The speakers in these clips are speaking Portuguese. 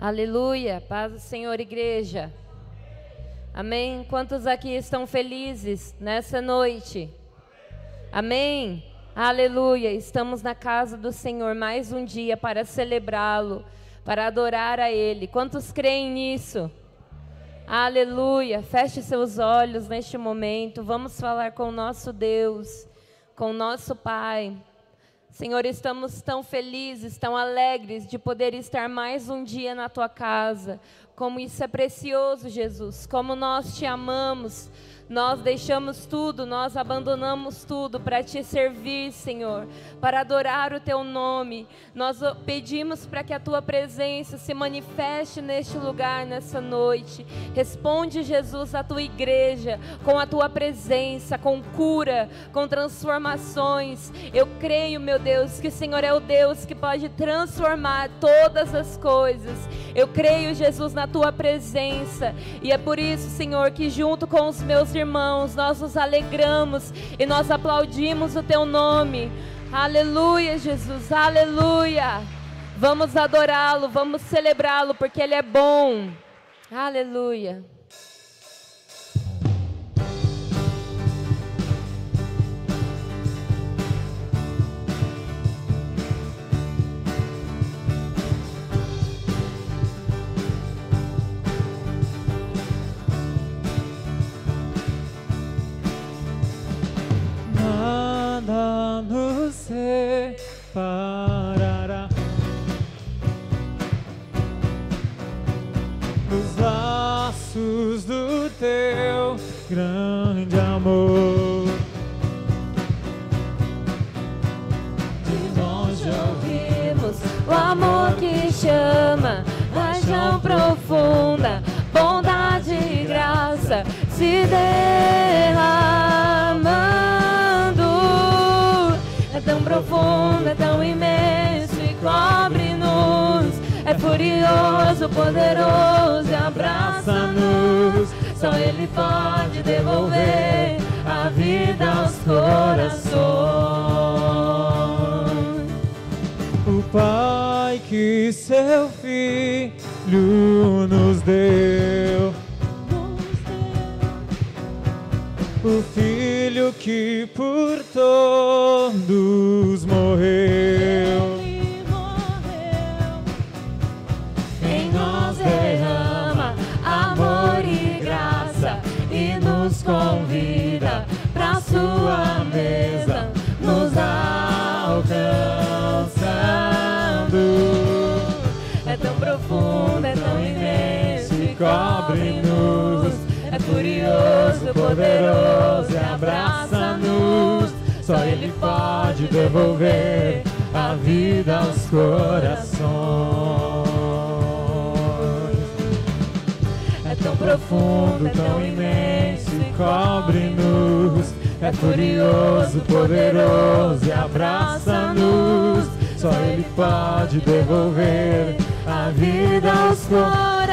Aleluia, paz do Senhor, igreja. Amém? Quantos aqui estão felizes nessa noite? Amém? Aleluia, estamos na casa do Senhor mais um dia para celebrá-lo, para adorar a Ele. Quantos creem nisso? Aleluia, feche seus olhos neste momento, vamos falar com o nosso Deus, com o nosso Pai. Senhor, estamos tão felizes, tão alegres de poder estar mais um dia na Tua casa. Como isso é precioso, Jesus, como nós Te amamos. Nós deixamos tudo, nós abandonamos tudo para Te servir, Senhor, para adorar o Teu nome. Nós pedimos para que a Tua presença se manifeste neste lugar, nessa noite. Responde, Jesus, a Tua igreja com a Tua presença, com cura, com transformações. Eu creio, meu Deus, que o Senhor é o Deus que pode transformar todas as coisas. Eu creio, Jesus, na Tua presença. E é por isso, Senhor, que junto com os meus irmãos, nós nos alegramos e nós aplaudimos o Teu nome. Aleluia, Jesus, aleluia. Vamos adorá-lo, vamos celebrá-lo, porque Ele é bom. Aleluia. Nada nos separará dos laços do Teu grande amor. De longe ouvimos o amor que chama, paixão profunda, bondade e graça se derramando. É tão profundo, é tão imenso e cobre-nos. É furioso, poderoso e abraça-nos. Só Ele pode devolver a vida aos corações. O Pai que Seu Filho nos deu, o Filho que por todos morreu. Ele morreu. Em nós derrama amor e graça e nos convida pra Sua mesa, nos alcançando. É tão profundo, é tão imenso e cobre-nos. É furioso, poderoso e abraça-nos. Só Ele pode devolver a vida aos corações. É tão profundo, é tão imenso e cobre-nos. É furioso, poderoso e abraça-nos. Só Ele pode devolver a vida aos corações.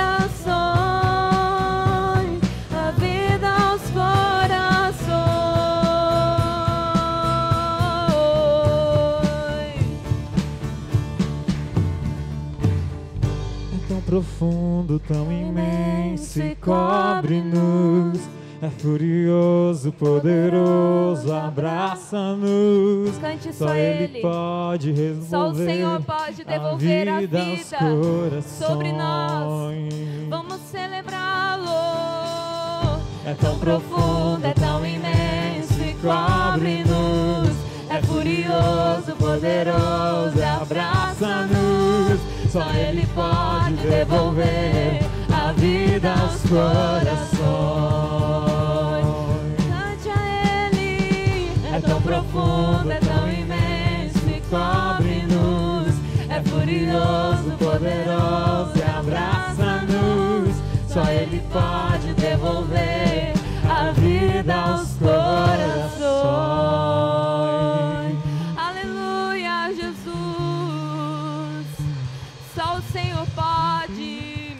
Profundo, tão imenso e cobre-nos. É furioso, poderoso, abraça-nos. Cante só Ele pode resolver. Só o Senhor pode devolver a vida sobre nós. Vamos celebrá-lo. É tão profundo, é tão imenso e cobre-nos. É furioso, poderoso, abraça-nos. Só Ele pode devolver a vida aos corações. Cante a Ele. É tão profundo, é tão imenso e cobre-nos. É furioso, poderoso e abraça-nos. Só Ele pode devolver a vida aos corações. Aleluia, Jesus. Só o Senhor pode.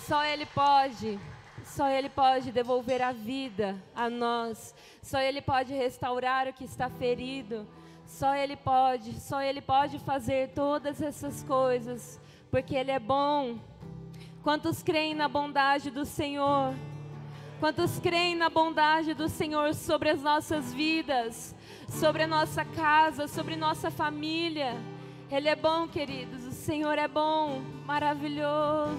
Só Ele pode. Só Ele pode devolver a vida a nós. Só Ele pode restaurar o que está ferido. Só Ele pode fazer todas essas coisas, porque Ele é bom. Quantos creem na bondade do Senhor? Quantos creem na bondade do Senhor sobre as nossas vidas, sobre a nossa casa, sobre nossa família? Ele é bom, queridos, o Senhor é bom, maravilhoso.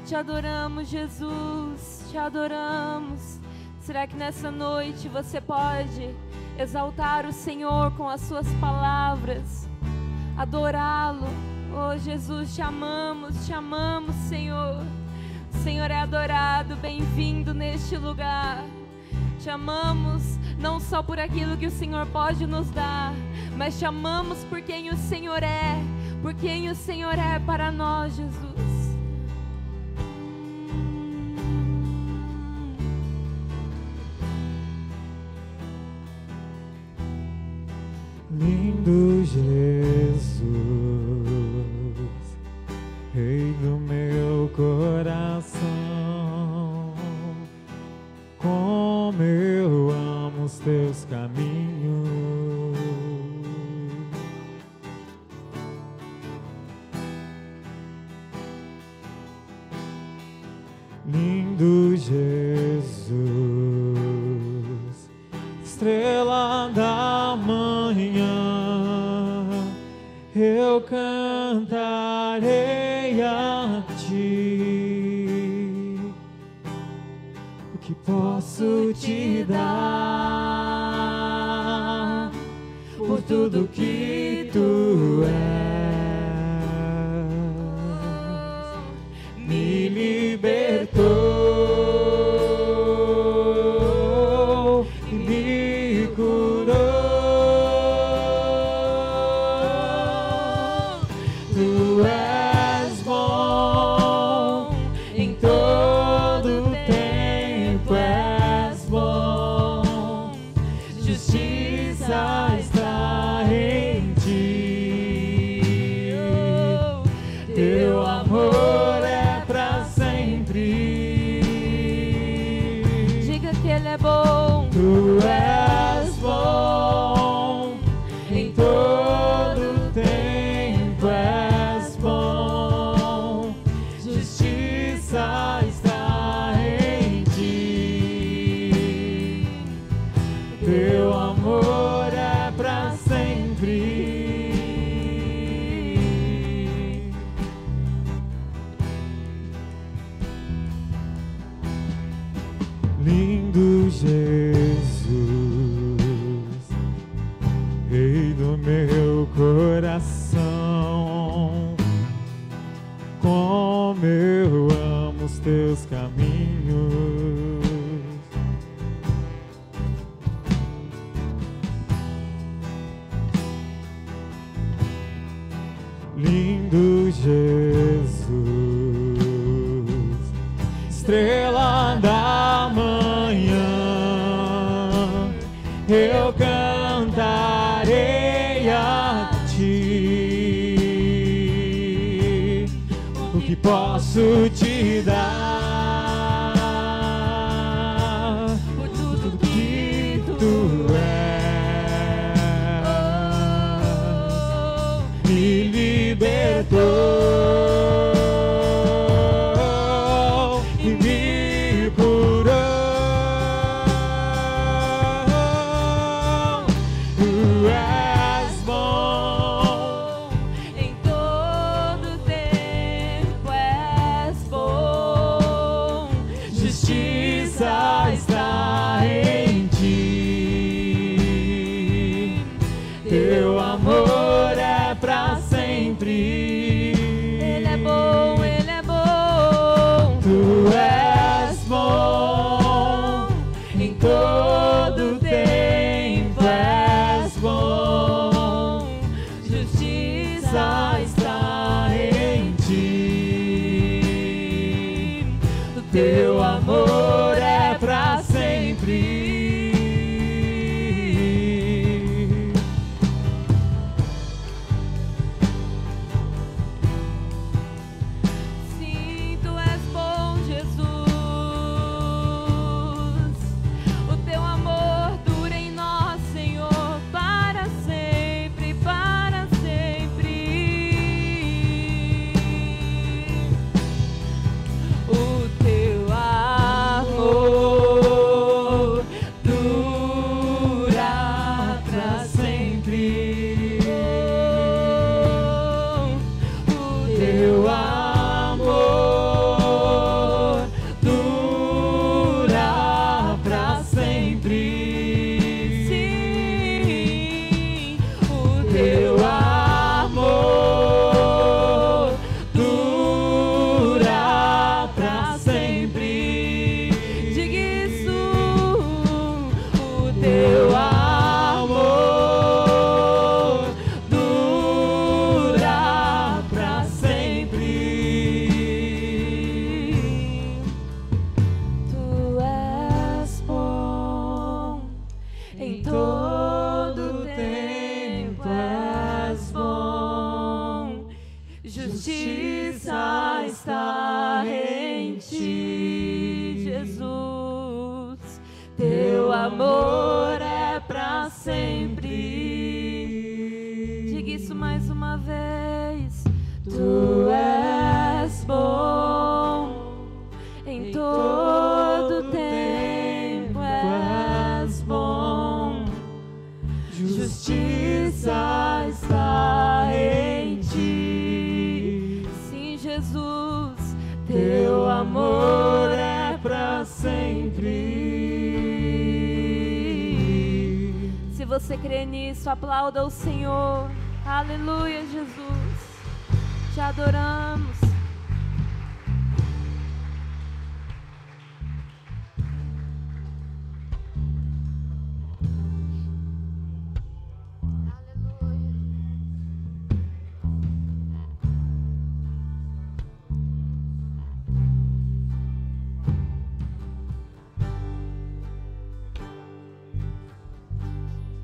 Te adoramos, Jesus, te adoramos. Será que nessa noite você pode exaltar o Senhor com as suas palavras, adorá-lo? Oh, Jesus, te amamos, Senhor. O Senhor é adorado, bem-vindo neste lugar. Te amamos não só por aquilo que o Senhor pode nos dar, mas te amamos por quem o Senhor é, por quem o Senhor é para nós, Jesus. Lindo Jesus, Rei do meu coração, como eu amo os teus caminhos. Lindo Jesus, estrela da manhã, eu cantarei a ti. O que posso te dar por tudo que tu és? Me libertou e me curou. Tu és bom em todo tempo, és bom. Justiça está em ti. Teu amor é pra sempre. Diga que Ele é bom. Tu és bom em todo tempo, és bom. Justiça está em ti. Teu amor é pra sempre. Lindo Jesus, Rei do meu coração, como eu amo os teus caminhos. Lindo Jesus, estrela da manhã, eu cantarei a ti. O que posso te dar por tudo que tu és? Me libertou e me curou. Tu és bom em todo tempo, és bom. todo tempo és bom, justiça está em ti, Jesus. Teu amor é para sempre. Diga isso mais uma vez. Tu és bom, em todo tempo és bom, justiça está em ti. Sim, Jesus, teu amor é para sempre. Se você crê nisso, aplauda o Senhor. Aleluia, Jesus. Te adoramos.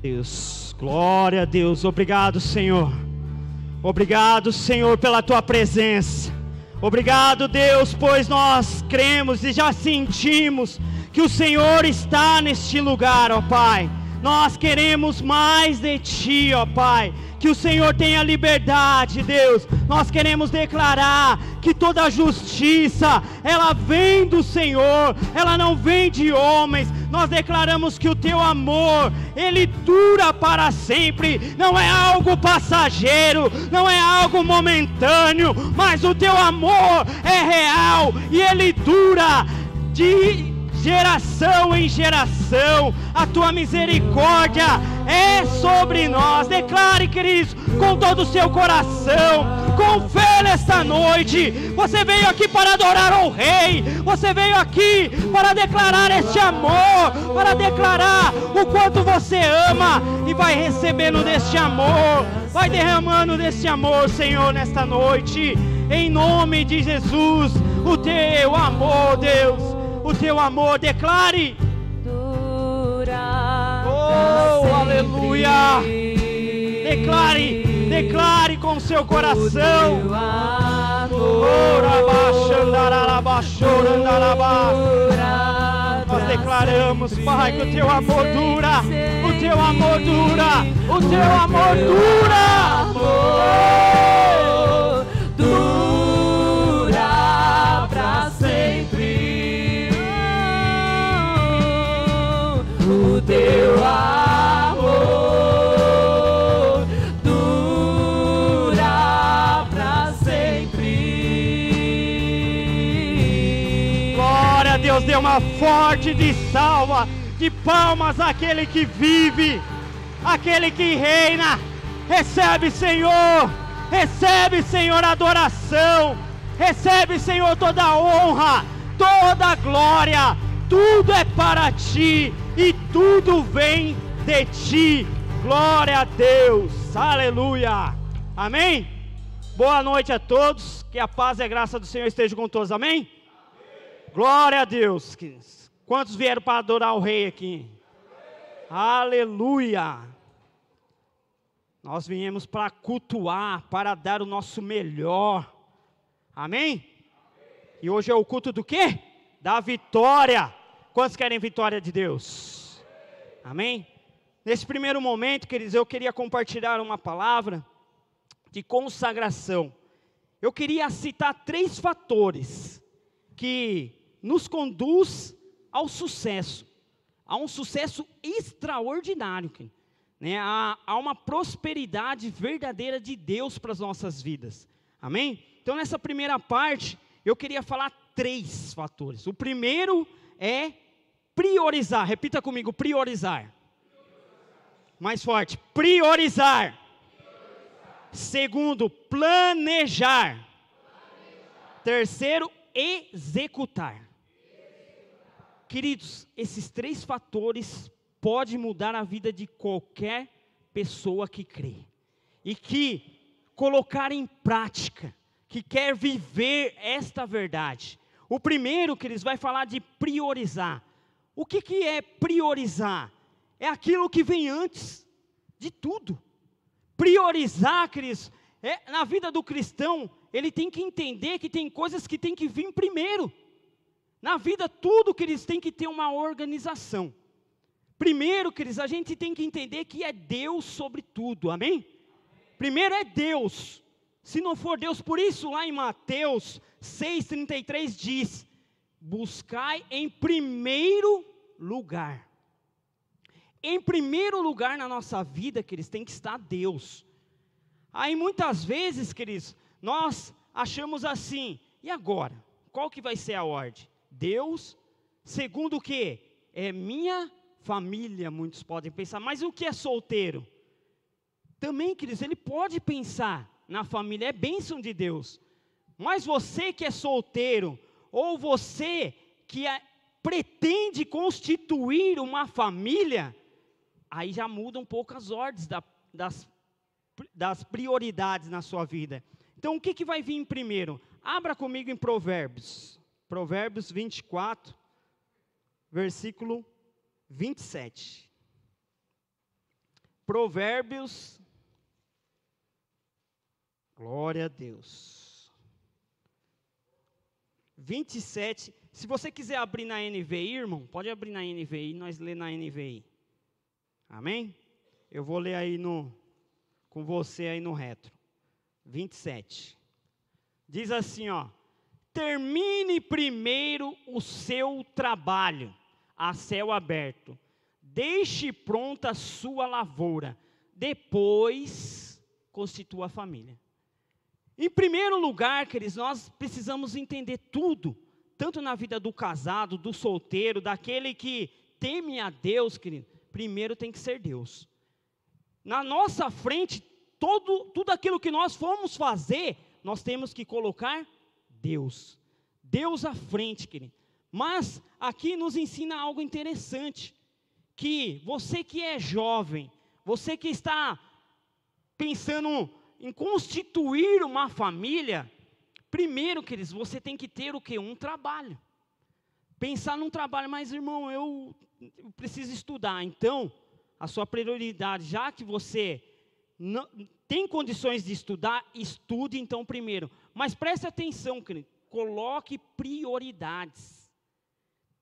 Deus, glória a Deus, obrigado, Senhor. Obrigado, Senhor, pela tua presença. Obrigado, Deus, pois nós cremos e já sentimos que o Senhor está neste lugar, ó Pai. Nós queremos mais de Ti, ó Pai. Que o Senhor tenha liberdade, Deus. Nós queremos declarar que toda a justiça, ela vem do Senhor, ela não vem de homens. Nós declaramos que o Teu amor, Ele dura para sempre. Não é algo passageiro, não é algo momentâneo, mas o Teu amor é real e Ele dura de geração em geração. A Tua misericórdia é sobre nós. Declare, queridos, com todo o seu coração, com fé nesta noite. Você veio aqui para adorar ao Rei, você veio aqui para declarar este amor, para declarar o quanto você ama, e vai recebendo deste amor, vai derramando deste amor, Senhor, nesta noite, em nome de Jesus. O Teu amor, Deus, o Teu amor, declare. Oh, aleluia. Declare com o seu coração. Nós declaramos, Pai, que o Teu amor dura. O Teu amor dura. O Teu amor dura. Dura pra sempre. O Teu amor dura pra sempre. Glória a Deus, dê uma forte de salva de palmas àquele que vive, aquele que reina. Recebe, Senhor. Recebe, Senhor, a adoração. Recebe, Senhor, toda a honra, toda a glória. Tudo é para Ti e tudo vem de Ti. Glória a Deus. Aleluia. Amém? Boa noite a todos. Que a paz e a graça do Senhor esteja com todos. Amém? Glória a Deus. Quantos vieram para adorar o Rei aqui? Aleluia. Nós viemos para cultuar, para dar o nosso melhor. Amém? E hoje é o culto do quê? Da vitória. Quantos querem vitória de Deus? Amém? Nesse primeiro momento, queridos, eu queria compartilhar uma palavra de consagração. Eu queria citar 3 fatores que nos conduz ao sucesso, a um sucesso extraordinário, né? A uma prosperidade verdadeira de Deus para as nossas vidas. Amém? Então, nessa primeira parte, eu queria falar 3 fatores. O primeiro é priorizar. Repita comigo, priorizar. Mais forte, priorizar. Segundo, planejar. Terceiro, executar. Queridos, esses 3 fatores podem mudar a vida de qualquer pessoa que crê e que colocar em prática, que quer viver esta verdade. O primeiro, queridos, vai falar de priorizar. O que é priorizar? é aquilo que vem antes de tudo. Priorizar, queridos, na vida do cristão, ele tem que entender que tem coisas que tem que vir primeiro. Na vida, tudo, queridos, tem que ter uma organização. Primeiro, queridos, a gente tem que entender que é Deus sobre tudo, amém? Primeiro é Deus. Se não for Deus, por isso lá em Mateus 6,33 diz: buscai em primeiro lugar. Em primeiro lugar na nossa vida, queridos, tem que estar Deus. Aí muitas vezes, queridos, nós achamos assim, e agora? Qual que vai ser a ordem? Deus, segundo o quê? É minha família, muitos podem pensar, mas o que é solteiro? Também, queridos, ele pode pensar na família, é bênção de Deus. Mas você que é solteiro, ou você que pretende constituir uma família, aí já muda um pouco as ordens das prioridades na sua vida. Então, o que vai vir primeiro? Abra comigo em Provérbios 24, versículo 27. Provérbios, glória a Deus. 27, se você quiser abrir na NVI, irmão, pode abrir na NVI, nós lê na NVI. Amém? Eu vou ler aí com você aí no retro. 27. Diz assim, ó: termine primeiro o seu trabalho a céu aberto. Deixe pronta a sua lavoura. Depois, constitua a família. Em primeiro lugar, queridos, nós precisamos entender tudo. Tanto na vida do casado, do solteiro, daquele que teme a Deus, querido. Primeiro tem que ser Deus. Na nossa frente, tudo aquilo que nós formos fazer, nós temos que colocar Deus. Deus à frente, querido. Mas aqui nos ensina algo interessante. Que você que é jovem, você que está pensando em constituir uma família, primeiro, queridos, você tem que ter o quê? Um trabalho. Pensar num trabalho, mas irmão, eu preciso estudar. Então, a sua prioridade, já que você não tem condições de estudar, estude então primeiro. Mas preste atenção, querido, coloque prioridades.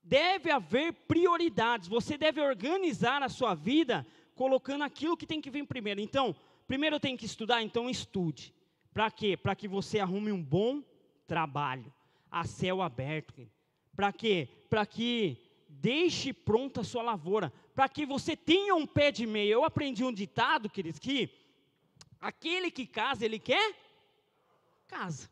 Deve haver prioridades. Você deve organizar a sua vida colocando aquilo que tem que vir primeiro. Então, primeiro eu tenho que estudar, então estude. Para quê? Para que você arrume um bom trabalho, a céu aberto. Para quê? Para que deixe pronta a sua lavoura, para que você tenha um pé de meia. Eu aprendi um ditado, queridos, que aquele que casa, ele quer casa.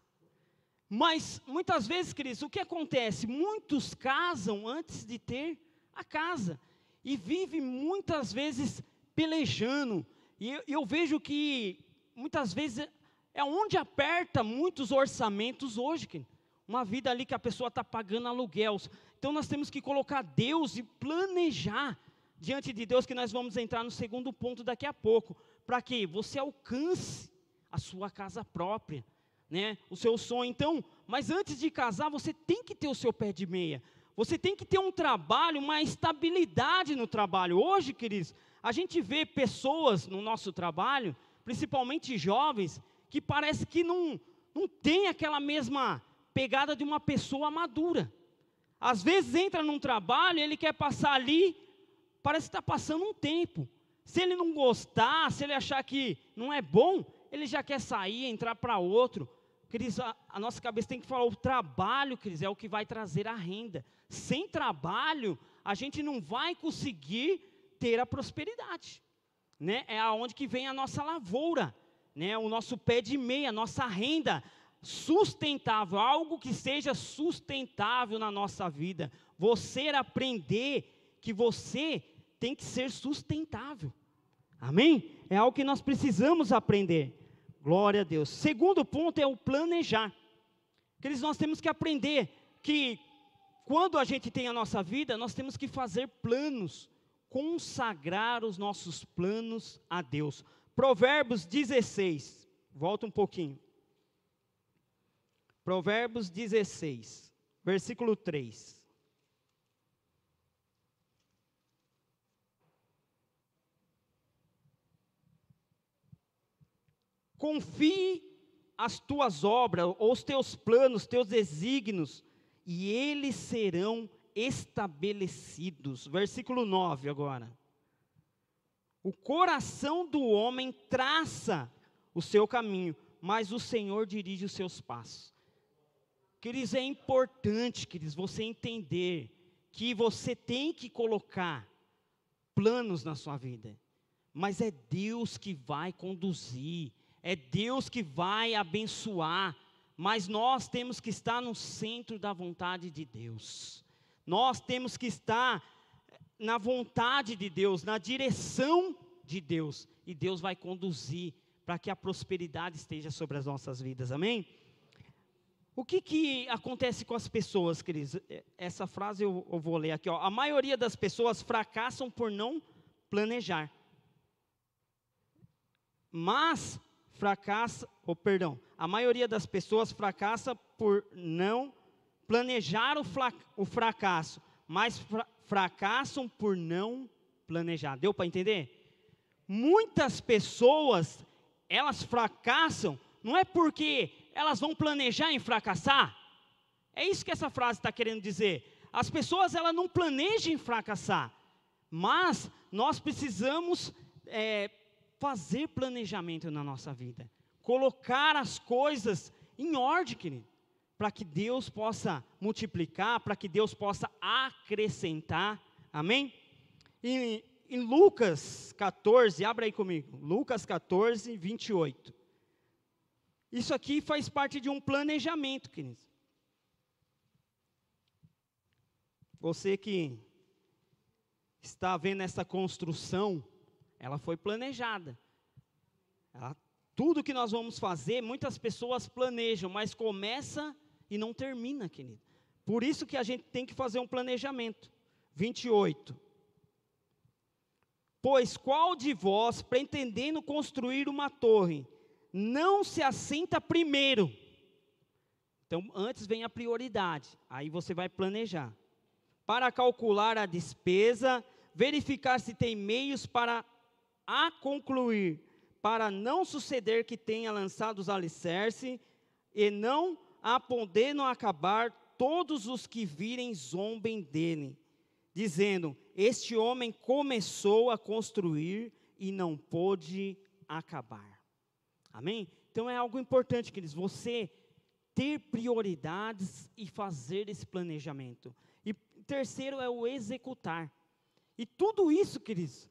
Mas, muitas vezes, queridos, o que acontece? Muitos casam antes de ter a casa, e vivem muitas vezes pelejando, e eu vejo que, muitas vezes, é onde aperta muitos orçamentos hoje, querido. Uma vida ali que a pessoa está pagando aluguel. Então, nós temos que colocar Deus e planejar diante de Deus, que nós vamos entrar no segundo ponto daqui a pouco, para que você alcance a sua casa própria, né, o seu sonho. Então, mas antes de casar, você tem que ter o seu pé de meia. Você tem que ter um trabalho, uma estabilidade no trabalho. Hoje, queridos, a gente vê pessoas no nosso trabalho, principalmente jovens, que parece que não tem aquela mesma pegada de uma pessoa madura. Às vezes entra num trabalho, ele quer passar ali, parece que está passando um tempo. Se ele não gostar, se ele achar que não é bom, ele já quer sair, entrar para outro. Queridos, a nossa cabeça tem que falar, o trabalho, queridos, é o que vai trazer a renda. Sem trabalho, a gente não vai conseguir ter a prosperidade, né? É aonde que vem a nossa lavoura, né? O nosso pé de meia, a nossa renda sustentável, algo que seja sustentável na nossa vida. Você aprender que você tem que ser sustentável. Amém? É algo que nós precisamos aprender. Glória a Deus. Segundo ponto é o planejar. Queridos, nós temos que aprender que quando a gente tem a nossa vida, nós temos que fazer planos, consagrar os nossos planos a Deus. Provérbios 16, volta um pouquinho. Provérbios 16, versículo 3. Confie as tuas obras, ou os teus planos, teus desígnios, e eles serão estabelecidos. Versículo 9 agora. O coração do homem traça o seu caminho, mas o Senhor dirige os seus passos. Queridos, é importante, queridos, você entender que você tem que colocar planos na sua vida, mas é Deus que vai conduzir, é Deus que vai abençoar, mas nós temos que estar no centro da vontade de Deus, nós temos que estar na vontade de Deus, na direção de Deus, e Deus vai conduzir para que a prosperidade esteja sobre as nossas vidas, amém? O que acontece com as pessoas, queridos? Essa frase eu vou ler aqui, ó. A maioria das pessoas fracassam por não planejar. A maioria das pessoas fracassa por não planejar o fracasso, mas fracassam por não planejar. Deu para entender? Muitas pessoas, elas fracassam, não é porque elas vão planejar em fracassar. É isso que essa frase está querendo dizer. As pessoas, elas não planejam em fracassar, mas nós precisamos fazer planejamento na nossa vida, colocar as coisas em ordem, querido, para que Deus possa multiplicar, para que Deus possa acrescentar, amém? Em Lucas 14, abra aí comigo, Lucas 14, 28. Isso aqui faz parte de um planejamento, queridos. Você que está vendo essa construção, ela foi planejada. Tudo que nós vamos fazer, muitas pessoas planejam, mas começa e não termina, querido. Por isso que a gente tem que fazer um planejamento. 28. Pois qual de vós, pretendendo construir uma torre, não se assenta primeiro? Então, antes vem a prioridade, aí você vai planejar. Para calcular a despesa, verificar se tem meios para a concluir, para não suceder que tenha lançado os alicerces, e não a podendo acabar, todos os que virem zombem dele, dizendo, este homem começou a construir e não pôde acabar. Amém? Então é algo importante, queridos, você ter prioridades e fazer esse planejamento. E terceiro é o executar. E tudo isso, queridos,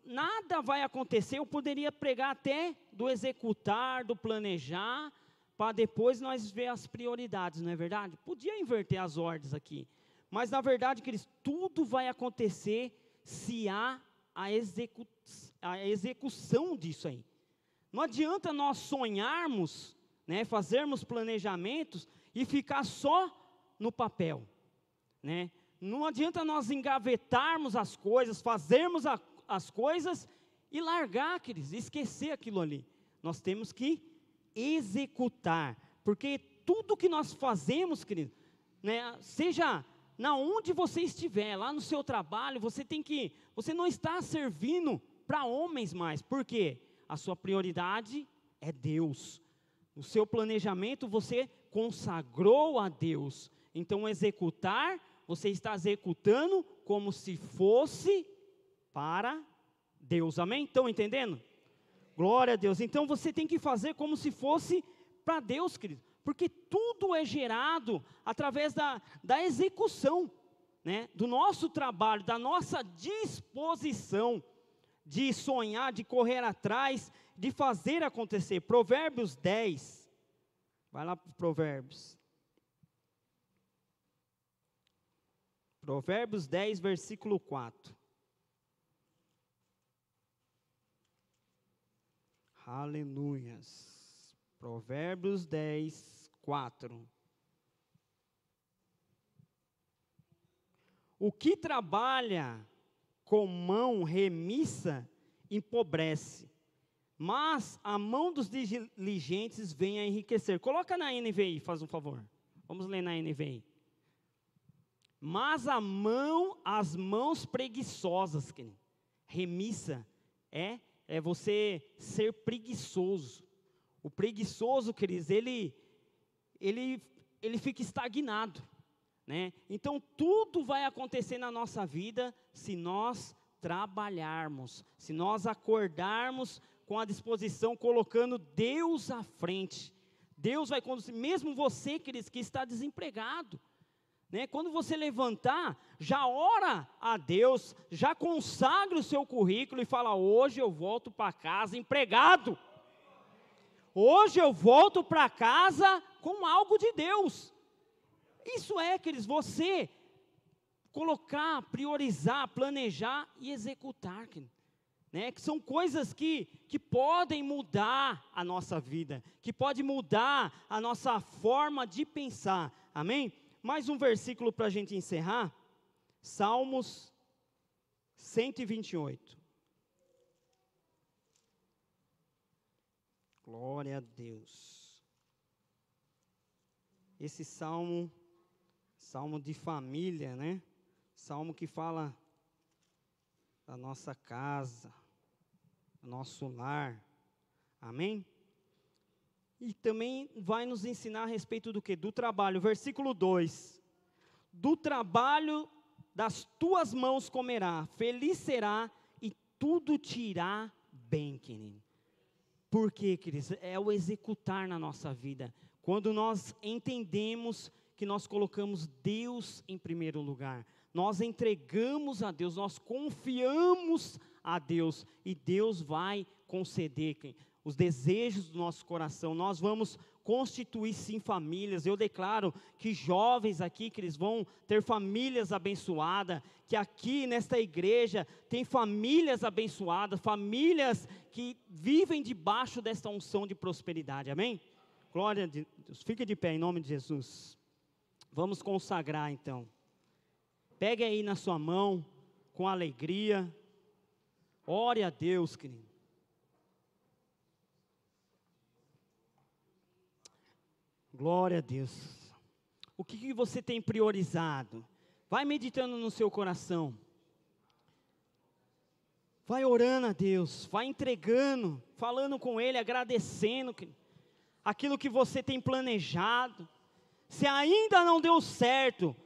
nada vai acontecer. Eu poderia pregar até do executar, do planejar, para depois nós ver as prioridades, não é verdade? Podia inverter as ordens aqui. Mas na verdade, queridos, tudo vai acontecer se há a execução disso aí. Não adianta nós sonharmos, né, fazermos planejamentos e ficar só no papel, né? Não adianta nós engavetarmos as coisas, fazermos as coisas e largar, queridos, esquecer aquilo ali. Nós temos que executar, porque tudo que nós fazemos, querido, né, seja na onde você estiver, lá no seu trabalho, você não está servindo para homens mais. Por quê? A sua prioridade é Deus. O seu planejamento você consagrou a Deus. Então executar, você está executando como se fosse para Deus. Amém? Estão entendendo? Glória a Deus. Então você tem que fazer como se fosse para Deus, querido. Porque tudo é gerado através da execução, né? Do nosso trabalho, da nossa disposição de sonhar, de correr atrás, de fazer acontecer. Provérbios 10, vai lá para Provérbios. Provérbios 10, versículo 4. Aleluias. Provérbios 10, 4. O que trabalha com mão remissa empobrece, mas a mão dos diligentes vem a enriquecer. Coloca na NVI, faz um favor. Vamos ler na NVI. Mas as mãos preguiçosas, remissa, é você ser preguiçoso. O preguiçoso, queridos, ele fica estagnado, né? Então, tudo vai acontecer na nossa vida se nós trabalharmos, se nós acordarmos com a disposição, colocando Deus à frente. Deus vai conduzir, mesmo você, queridos, que está desempregado, né? Quando você levantar, já ora a Deus, já consagra o seu currículo e fala: hoje eu volto para casa empregado. Hoje eu volto para casa com algo de Deus. Isso é, queridos, você colocar, priorizar, planejar e executar, né? Que são coisas que podem mudar a nossa vida, que pode mudar a nossa forma de pensar, amém? Mais um versículo para a gente encerrar, Salmos 128. Glória a Deus. Esse salmo de família, né? Salmo que fala da nossa casa, do nosso lar, amém? E também vai nos ensinar a respeito do quê? Do trabalho, versículo 2, do trabalho das tuas mãos comerá, feliz será e tudo te irá bem, querido. Por quê, queridos? É o executar na nossa vida, quando nós entendemos que nós colocamos Deus em primeiro lugar, nós entregamos a Deus, nós confiamos a Deus, e Deus vai conceder os desejos do nosso coração. Nós vamos constituir sim famílias. Eu declaro que jovens aqui, que eles vão ter famílias abençoadas, que aqui nesta igreja tem famílias abençoadas, famílias que vivem debaixo desta unção de prosperidade, amém? Glória a Deus. Fica de pé em nome de Jesus. Vamos consagrar então. Pegue aí na sua mão, com alegria, ore a Deus, querido. Glória a Deus. O que você tem priorizado? Vai meditando no seu coração. Vai orando a Deus, vai entregando, falando com Ele, agradecendo aquilo que você tem planejado. Se ainda não deu certo,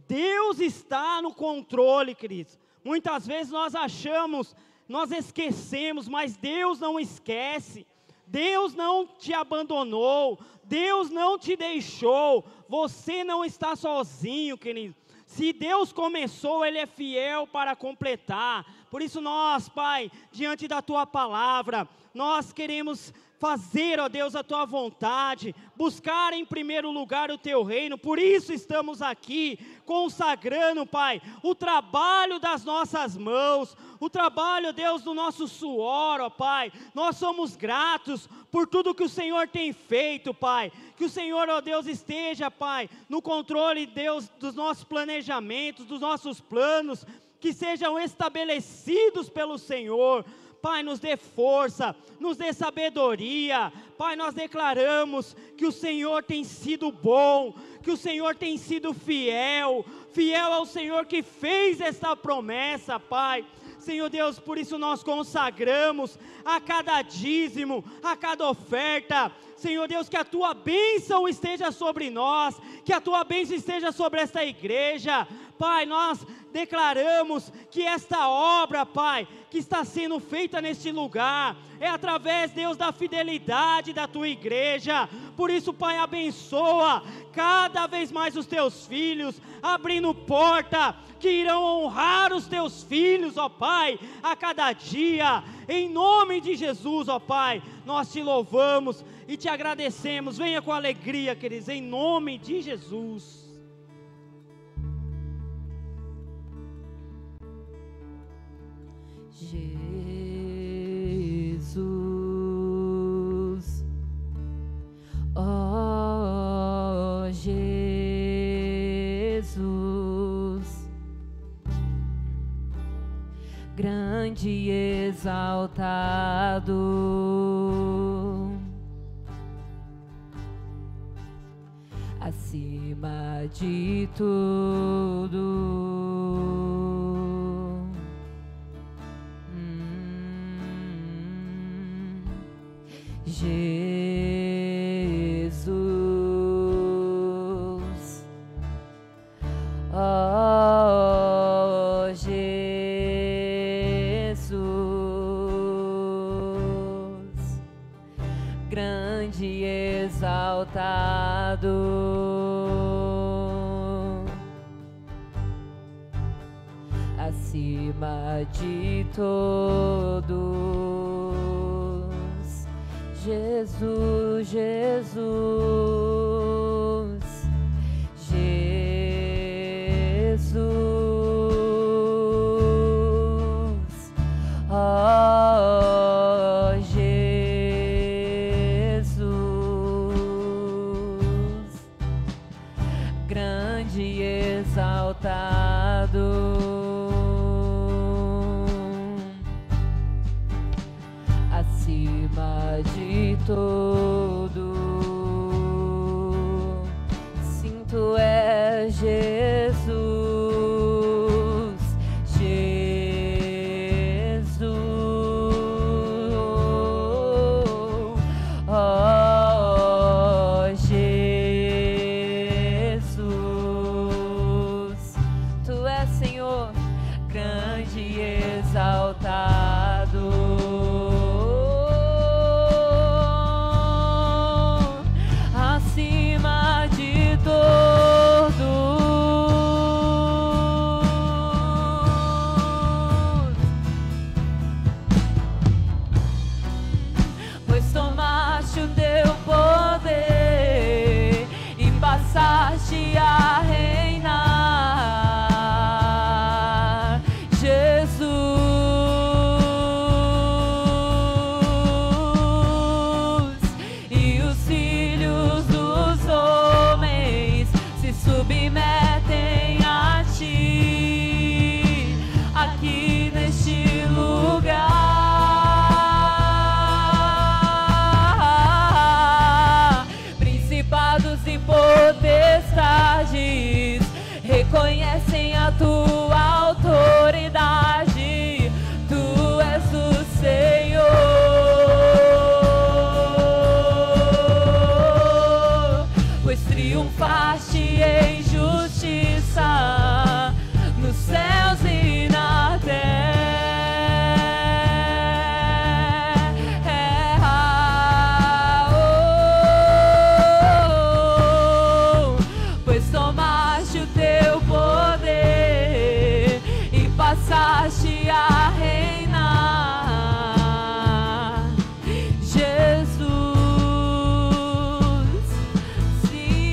Deus está no controle, queridos. Muitas vezes nós achamos, nós esquecemos, mas Deus não esquece. Deus não te abandonou, Deus não te deixou, você não está sozinho, querido. Se Deus começou, Ele é fiel para completar. Por isso nós, Pai, diante da Tua palavra, nós queremos fazer, ó Deus, a Tua vontade, buscar em primeiro lugar o Teu reino. Por isso estamos aqui, consagrando, Pai, o trabalho das nossas mãos, o trabalho, Deus, do nosso suor, ó Pai. Nós somos gratos por tudo que o Senhor tem feito, Pai. Que o Senhor, ó Deus, esteja, Pai, no controle, Deus, dos nossos planejamentos, dos nossos planos, que sejam estabelecidos pelo Senhor. Pai, nos dê força, nos dê sabedoria. Pai, nós declaramos que o Senhor tem sido bom, que o Senhor tem sido fiel. Fiel ao Senhor que fez esta promessa, Pai. Senhor Deus, por isso nós consagramos a cada dízimo, a cada oferta. Senhor Deus, que a Tua bênção esteja sobre nós, que a Tua bênção esteja sobre esta igreja. Pai, nós declaramos que esta obra, Pai, que está sendo feita neste lugar, é através, Deus, da fidelidade da Tua igreja. Por isso, Pai, abençoa cada vez mais os Teus filhos, abrindo porta, que irão honrar os Teus filhos, ó Pai, a cada dia, em nome de Jesus, ó Pai, nós Te louvamos e Te agradecemos. Venha com alegria, queridos, em nome de Jesus. Jesus, oh Jesus, grande e exaltado, acima de tudo. Jesus. grande e exaltado, acima de todos. Jesus, Jesus, Jesus, oh Jesus, grande e exaltado, acima de todo. Sim, tu és Jesus, Jesus, oh Jesus, tu és Senhor, grande e exaltado, acima de todos, pois tomaste o teu poder e passaste a reinar, Jesus, e os filhos dos homens se submetem a ti, aqui neste lugar. Principados e potestades reconhecem a tua autoridade, tu és o Senhor, pois triunfaste em justiça nos céus e na terra, pois tomaste o teu poder e passaste a reinar, Jesus, sim,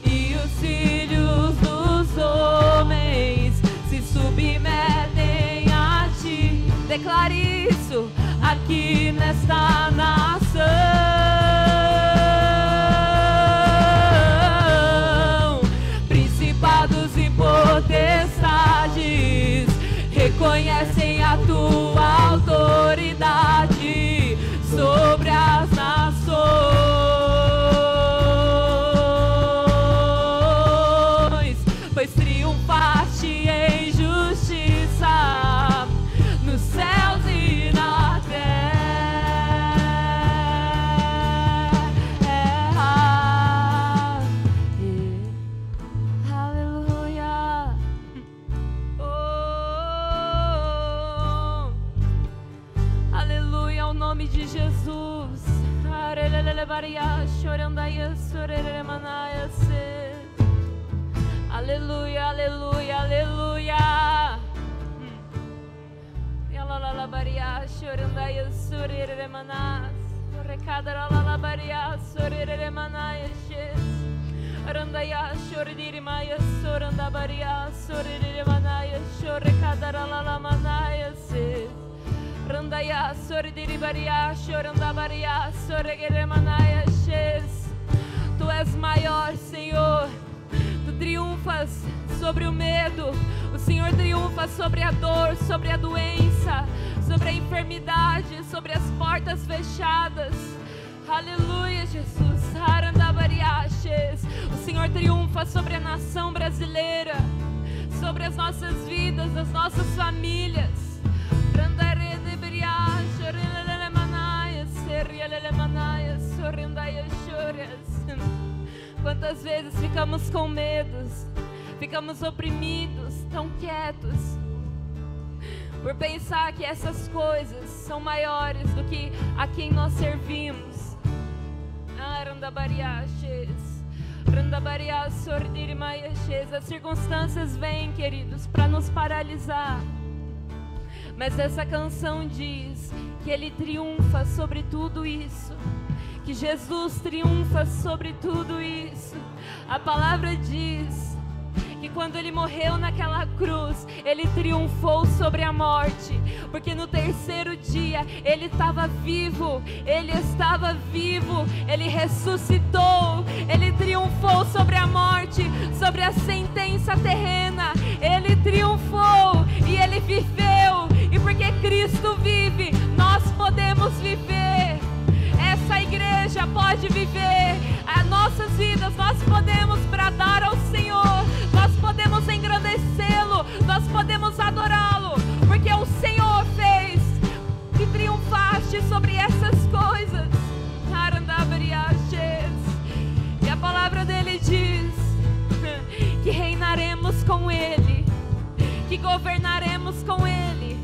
e os filhos dos homens se submetem a ti. Declare isso aqui nesta nação. Principados e potestades reconhecem a tua autoridade sobre as nações, pois triunfaste em justiça nos céus e na terra. Aleluia. Oh, aleluia ao nome de Jesus. Aleluia, aleluia, aleluia. Tu és maior, Senhor. Tu triunfas sobre o medo. O Senhor triunfa sobre a dor, sobre a doença, sobre a enfermidade, sobre as portas fechadas. Aleluia, Jesus. O Senhor triunfa sobre a nação brasileira, sobre as nossas vidas, as nossas famílias. Quantas vezes ficamos com medos, ficamos oprimidos, tão quietos. por pensar que essas coisas são maiores do que a quem nós servimos. As circunstâncias vêm, queridos, para nos paralisar, mas essa canção diz que Ele triunfa sobre tudo isso, que Jesus triunfa sobre tudo isso. A palavra diz que quando Ele morreu naquela cruz, Ele triunfou sobre a morte, porque no terceiro dia Ele estava vivo, Ele estava vivo, Ele ressuscitou, Ele triunfou sobre a morte, sobre a sentença terrena, Ele triunfou e Ele viveu, e porque Cristo vive, nós podemos viver. Essa igreja pode viver as nossas vidas, nós podemos bradar ao Senhor, nós podemos engrandecê-lo, nós podemos adorá-lo, porque o Senhor fez que triunfaste sobre essas coisas. E a palavra dele diz que reinaremos com Ele, que governaremos com Ele,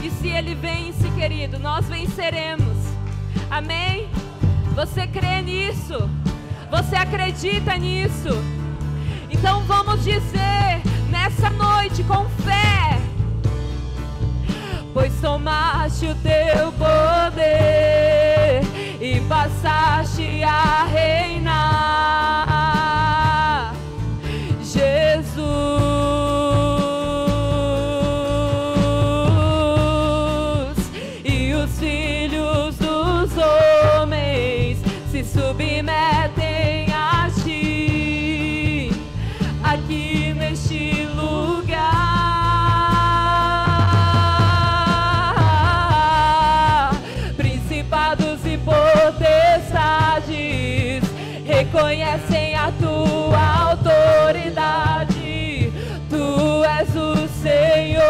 e se Ele vence, querido, nós venceremos. Amém? Você crê nisso? Você acredita nisso? Então vamos dizer nessa noite com fé: pois tomaste o teu poder e passaste a reinar, Jesus. E os filhos dos homens se submetem a ti, aqui neste lugar. Principados e potestades reconhecem a tua autoridade, tu és o Senhor.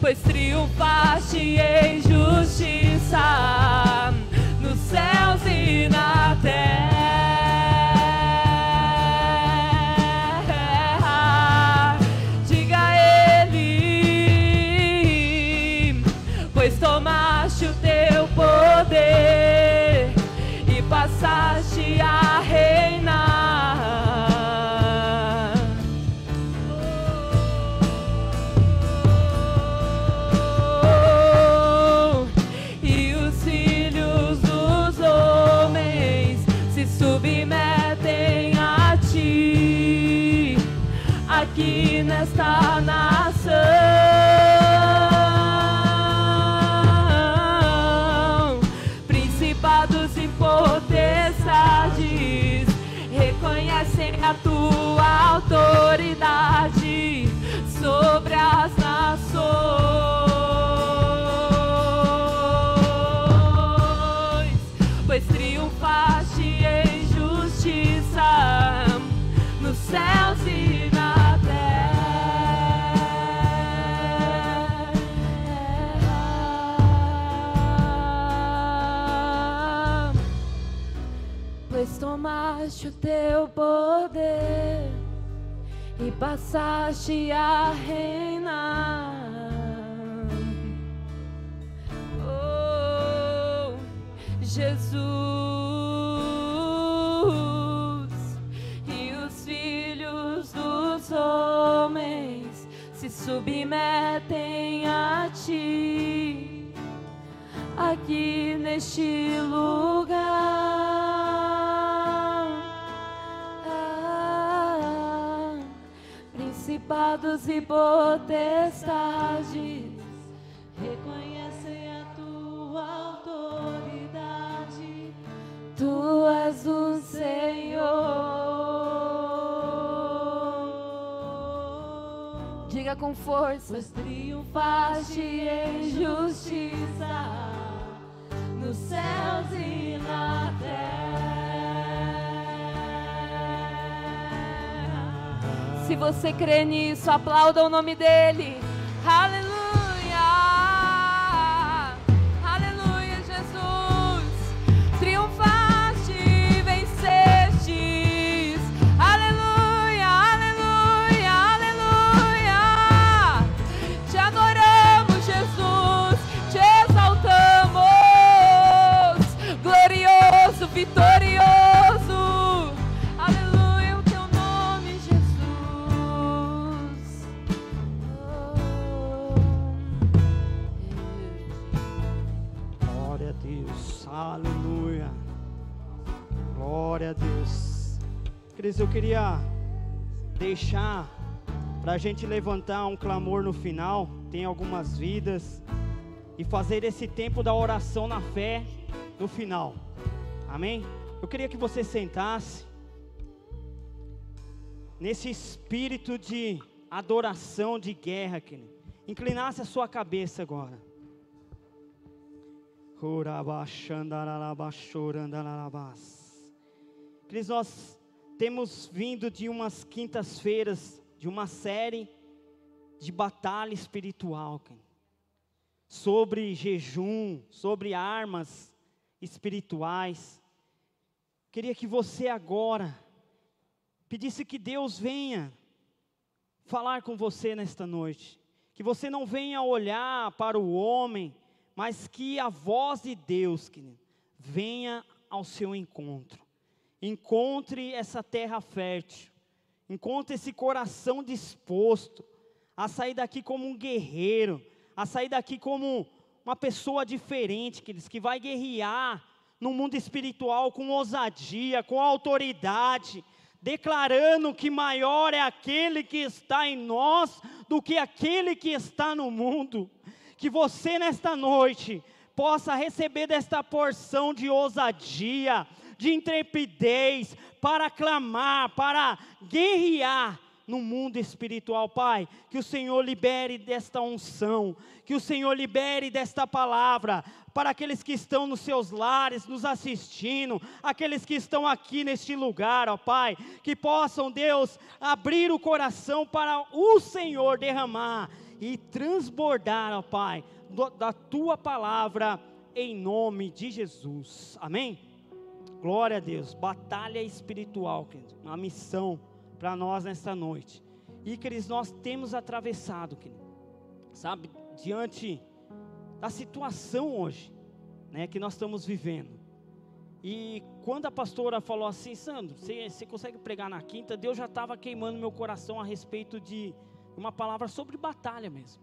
Pois triunfaste em justiça nos céus e na terra. Diga a Ele: pois tomaste o teu poder e passaste a reinar. Submetem a ti, aqui nesta nação. Principados e potestades reconhecem a tua autoridade sobre as nações, pois triunfaste em justiça nos céus e na terra. Pois tomaste o teu poder e passaste a reinar. Oh, Jesus. Homens se submetem a ti, aqui neste lugar. Principados e potestades reconhecem a tua autoridade, tu és o Senhor. Diga com força: pois triunfaste em justiça nos céus e na terra. Se você crê nisso, aplauda o nome dele. Aleluia! Aleluia, Jesus! Triunfaste, vencestes. Aleluia! Aleluia! Queridos, eu queria deixar para a gente levantar um clamor no final, tem algumas vidas, e fazer esse tempo da oração na fé no final, amém? Eu queria que você sentasse, nesse espírito de adoração, de guerra, querido, inclinasse a sua cabeça agora. Queridos, nós temos vindo de umas quintas-feiras, de uma série de batalha espiritual, sobre jejum, sobre armas espirituais. Queria que você agora pedisse que Deus venha falar com você nesta noite, que você não venha olhar para o homem, mas que a voz de Deus, querido, venha ao seu encontro. Encontre essa terra fértil, encontre esse coração disposto a sair daqui como um guerreiro, a sair daqui como uma pessoa diferente, queridos, que vai guerrear no mundo espiritual com ousadia, com autoridade, declarando que maior é aquele que está em nós do que aquele que está no mundo. Que você nesta noite possa receber desta porção de ousadia, de intrepidez, para clamar, para guerrear no mundo espiritual. Pai, que o Senhor libere desta unção, que o Senhor libere desta palavra, para aqueles que estão nos seus lares, nos assistindo, aqueles que estão aqui neste lugar, ó Pai, que possam, Deus, abrir o coração para o Senhor derramar e transbordar, ó Pai, da Tua palavra, em nome de Jesus, amém? Glória a Deus. Batalha espiritual, querido, uma missão para nós nesta noite. E, queridos, nós temos atravessado, querido, sabe, diante da situação hoje, né, que nós estamos vivendo. E quando a pastora falou assim: Sandro, você consegue pregar na quinta? Deus já estava queimando meu coração a respeito de uma palavra sobre batalha mesmo,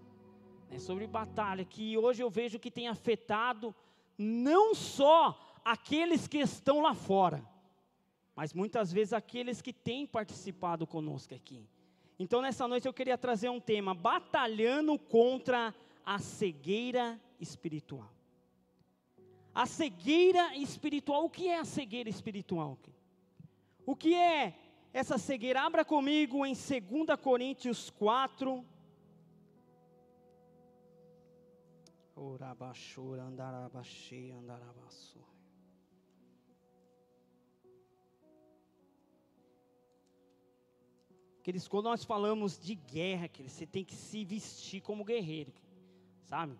né, sobre batalha, que hoje eu vejo que tem afetado não só aqueles que estão lá fora, mas muitas vezes aqueles que têm participado conosco aqui. Então nessa noite eu queria trazer um tema: batalhando contra a cegueira espiritual. A cegueira espiritual. O que é a cegueira espiritual? O que é essa cegueira? Abra comigo em 2 Coríntios 4. Queridos, quando nós falamos de guerra, queridos, você tem que se vestir como guerreiro, sabe?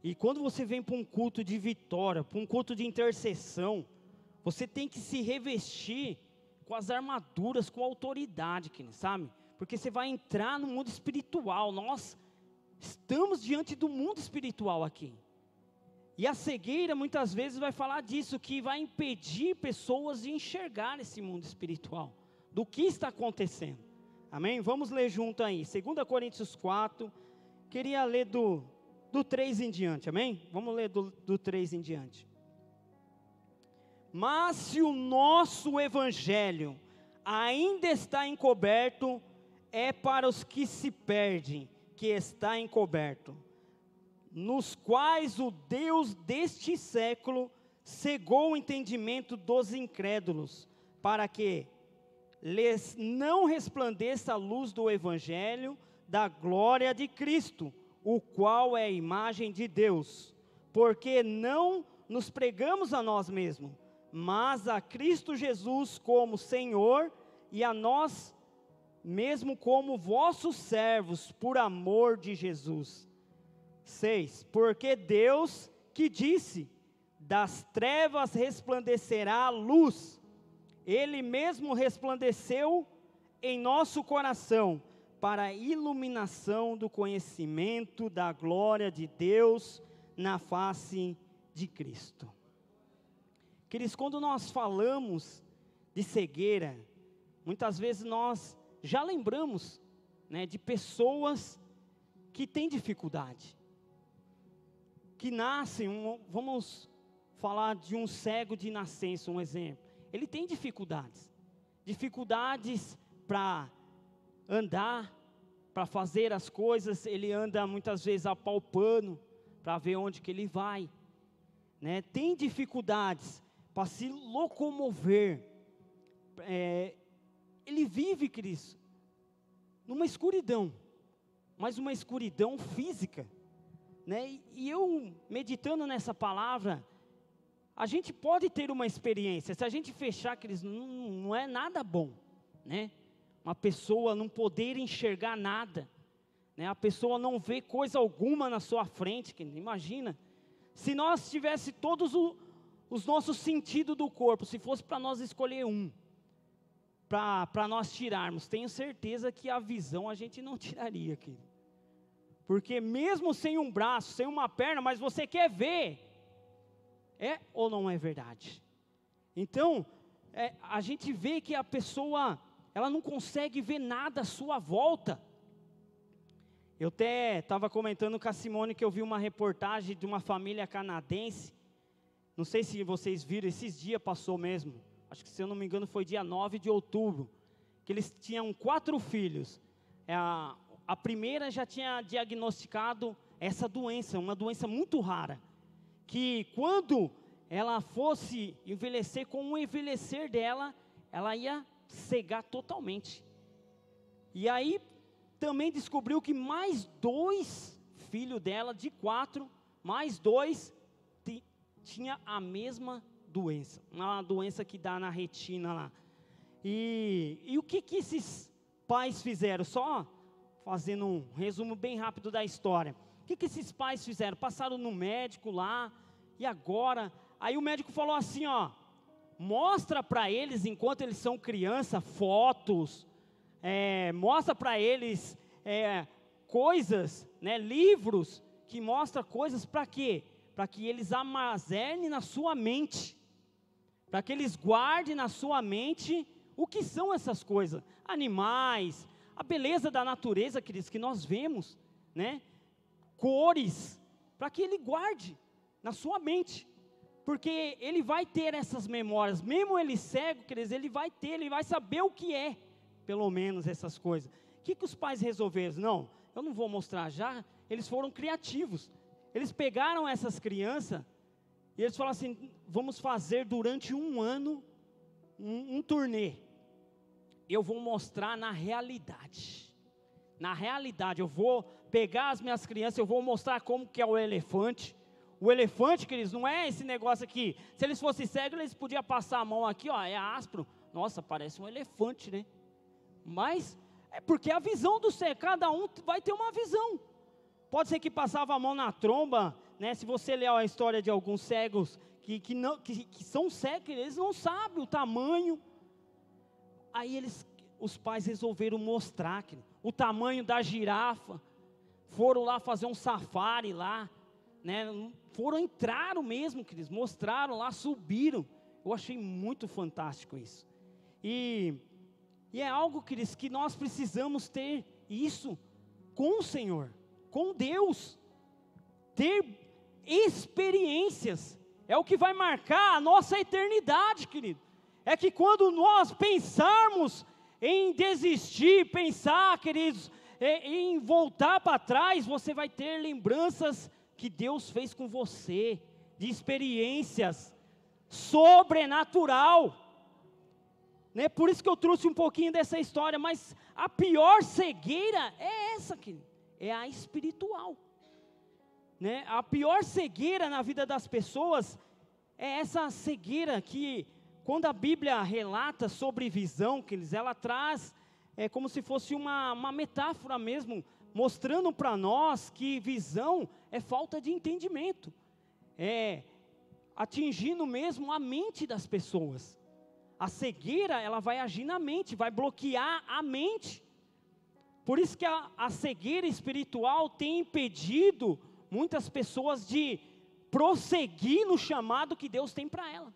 E quando você vem para um culto de vitória, para um culto de intercessão, você tem que se revestir com as armaduras, com autoridade, queridos, sabe? Porque você vai entrar no mundo espiritual. Nós estamos diante do mundo espiritual aqui. E a cegueira muitas vezes vai falar disso, que vai impedir pessoas de enxergar esse mundo espiritual, do que está acontecendo. Amém? Vamos ler junto aí, 2 Coríntios 4, queria ler do 3 em diante, amém? Vamos ler do 3 em diante. Mas se o nosso evangelho ainda está encoberto, é para os que se perdem que está encoberto, nos quais o Deus deste século cegou o entendimento dos incrédulos, para que lhes não resplandeça a luz do evangelho da glória de Cristo, o qual é a imagem de Deus, porque não nos pregamos a nós mesmos, mas a Cristo Jesus como Senhor, e a nós mesmo como vossos servos, por amor de Jesus. 6. Porque Deus que disse: das trevas resplandecerá a luz, Ele mesmo resplandeceu em nosso coração, para a iluminação do conhecimento da glória de Deus na face de Cristo. Queridos, quando nós falamos de cegueira, muitas vezes nós já lembramos, né, de pessoas que têm dificuldade, que nascem, vamos falar de um cego de nascença, um exemplo. Ele tem dificuldades dificuldades para andar, para fazer as coisas. Ele anda muitas vezes apalpando para ver onde que ele vai, né? Tem dificuldades para se locomover. Ele vive, Cristo, numa escuridão, mas uma escuridão física, né? E eu, meditando nessa palavra, a gente pode ter uma experiência. Se a gente fechar, Cristo, não é nada bom, né? Uma pessoa não poder enxergar nada, né? A pessoa não vê coisa alguma na sua frente, querido. Imagina, se nós tivesse todos os nossos sentidos do corpo, se fosse para nós escolher um, para nós tirarmos, tenho certeza que a visão a gente não tiraria, querido. Porque mesmo sem um braço, sem uma perna, mas você quer ver, é ou não é verdade? Então, a gente vê que a pessoa, ela não consegue ver nada à sua volta. Eu até estava comentando com a Simone que eu vi uma reportagem de uma família canadense, não sei se vocês viram, esses dias passou mesmo, acho que se eu não me engano foi dia 9 de outubro, que eles tinham 4 filhos. A primeira já tinha diagnosticado essa doença, uma doença muito rara, que quando ela fosse envelhecer, com o envelhecer dela, ela ia cegar totalmente. E aí também descobriu que mais 2 filhos dela, de 4, mais 2, tinha a mesma doença, uma doença que dá na retina lá. E o que esses pais fizeram? Só fazendo um resumo bem rápido da história. O que esses pais fizeram? Passaram no médico lá, e agora, aí o médico falou assim, ó, mostra para eles, enquanto eles são criança, fotos, mostra para eles coisas, né, livros, que mostram coisas para quê? Para que eles armazenem na sua mente, para que eles guardem na sua mente o que são essas coisas, animais, a beleza da natureza, que nós vemos, né, cores, para que ele guarde na sua mente, porque ele vai ter essas memórias, mesmo ele cego, ele vai ter, ele vai saber o que é, pelo menos essas coisas. O que os pais resolveram? Não, eu não vou mostrar já. Eles foram criativos, eles pegaram essas crianças, e eles falaram assim, vamos fazer durante um ano, um turnê, eu vou mostrar na realidade, eu vou pegar as minhas crianças, eu vou mostrar como que é o elefante, queridos, não é esse negócio aqui, se eles fossem cegos, eles podiam passar a mão aqui, ó, é áspero, nossa, parece um elefante, né? Mas, é porque a visão do cego, cada um vai ter uma visão, pode ser que passava a mão na tromba, né? Se você ler a história de alguns cegos, que são cegos, eles não sabem o tamanho, aí os pais resolveram mostrar, o tamanho da girafa, foram lá fazer um safari lá, né? Entraram mesmo, mostraram lá, subiram. Eu achei muito fantástico isso. E é algo, que nós precisamos ter isso com o Senhor, com Deus. Ter experiências é o que vai marcar a nossa eternidade, querido. É que quando nós pensarmos em desistir, pensar, queridos, em voltar para trás, você vai ter lembranças que Deus fez com você, de experiências sobrenatural, né? Por isso que eu trouxe um pouquinho dessa história, mas a pior cegueira é essa, querido, é a espiritual, né? A pior cegueira na vida das pessoas é essa cegueira que, quando a Bíblia relata sobre visão, ela traz, como se fosse uma metáfora mesmo, mostrando para nós que visão é falta de entendimento, atingindo mesmo a mente das pessoas. A cegueira, ela vai agir na mente, vai bloquear a mente. Por isso que a cegueira espiritual tem impedido muitas pessoas de prosseguir no chamado que Deus tem para ela,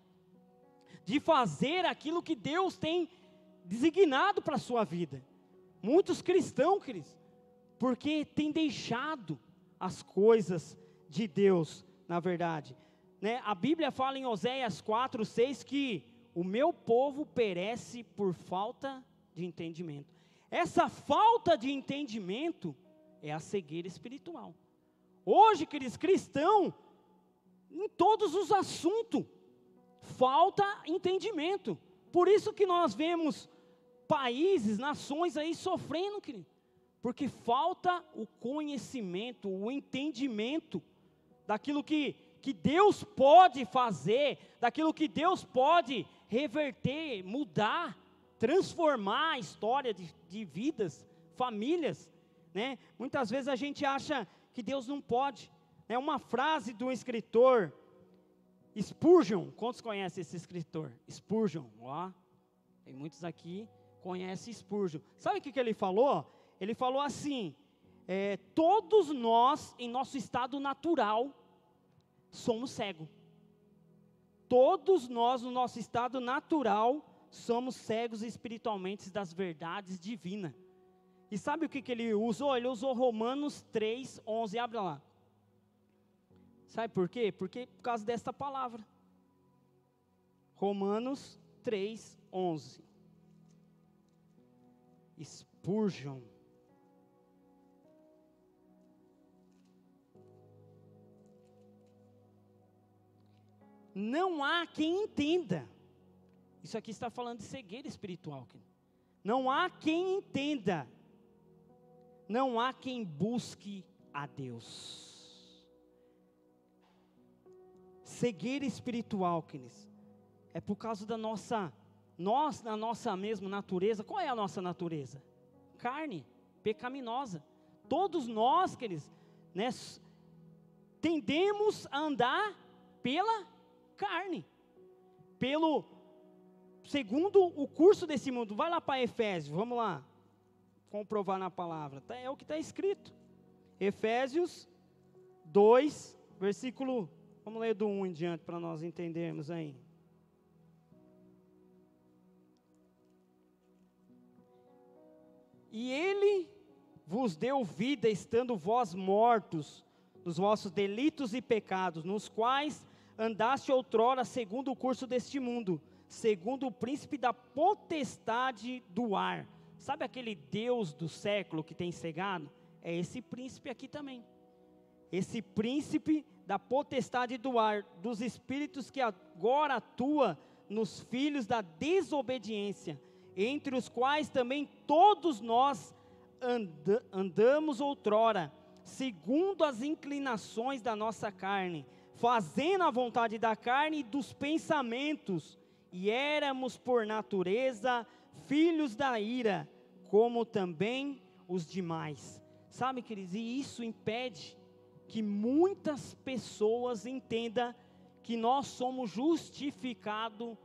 de fazer aquilo que Deus tem designado para a sua vida. Muitos cristãos, porque tem deixado as coisas de Deus, na verdade, né? A Bíblia fala em Oséias 4:6 que o meu povo perece por falta de entendimento. Essa falta de entendimento é a cegueira espiritual. Hoje, queridos, cristão, em todos os assuntos, falta entendimento. Por isso que nós vemos países, nações aí sofrendo, querido, porque falta o conhecimento, o entendimento daquilo que Deus pode fazer, daquilo que Deus pode reverter, mudar, transformar a história de vidas, famílias, né? Muitas vezes a gente acha que Deus não pode. É uma frase do escritor Spurgeon. Quantos conhecem esse escritor? Spurgeon, ó, tem muitos aqui conhecem Spurgeon. Sabe o que ele falou? Ele falou assim, todos nós, em nosso estado natural, somos cegos. Todos nós, no nosso estado natural, somos cegos espiritualmente das verdades divinas. E sabe o que ele usou? Ele usou Romanos 3:11, abre lá. Sabe por quê? Porque por causa desta palavra. Romanos 3:11. Spurgeon. Não há quem entenda. Isso aqui está falando de cegueira espiritual. Não há quem entenda. Não há quem busque a Deus. Cegueira espiritual, queridos, é por causa da nós, na nossa mesma natureza. Qual é a nossa natureza? Carne, pecaminosa. Todos nós, queridos, né, tendemos a andar pela carne, segundo o curso desse mundo. Vai lá para Efésios, vamos lá comprovar na palavra, é o que está escrito, Efésios 2, versículo, vamos ler do 1 em diante, para nós entendermos aí. E ele vos deu vida, estando vós mortos, nos vossos delitos e pecados, nos quais andaste outrora segundo o curso deste mundo, segundo o príncipe da potestade do ar. Sabe aquele Deus do século que tem cegado? É esse príncipe aqui também. Esse príncipe da potestade do ar, dos espíritos que agora atua nos filhos da desobediência, entre os quais também todos nós andamos outrora, segundo as inclinações da nossa carne, fazendo a vontade da carne e dos pensamentos, e éramos por natureza filhos da ira, como também os demais. Sabe, queridos, e isso impede que muitas pessoas entendam que nós somos justificados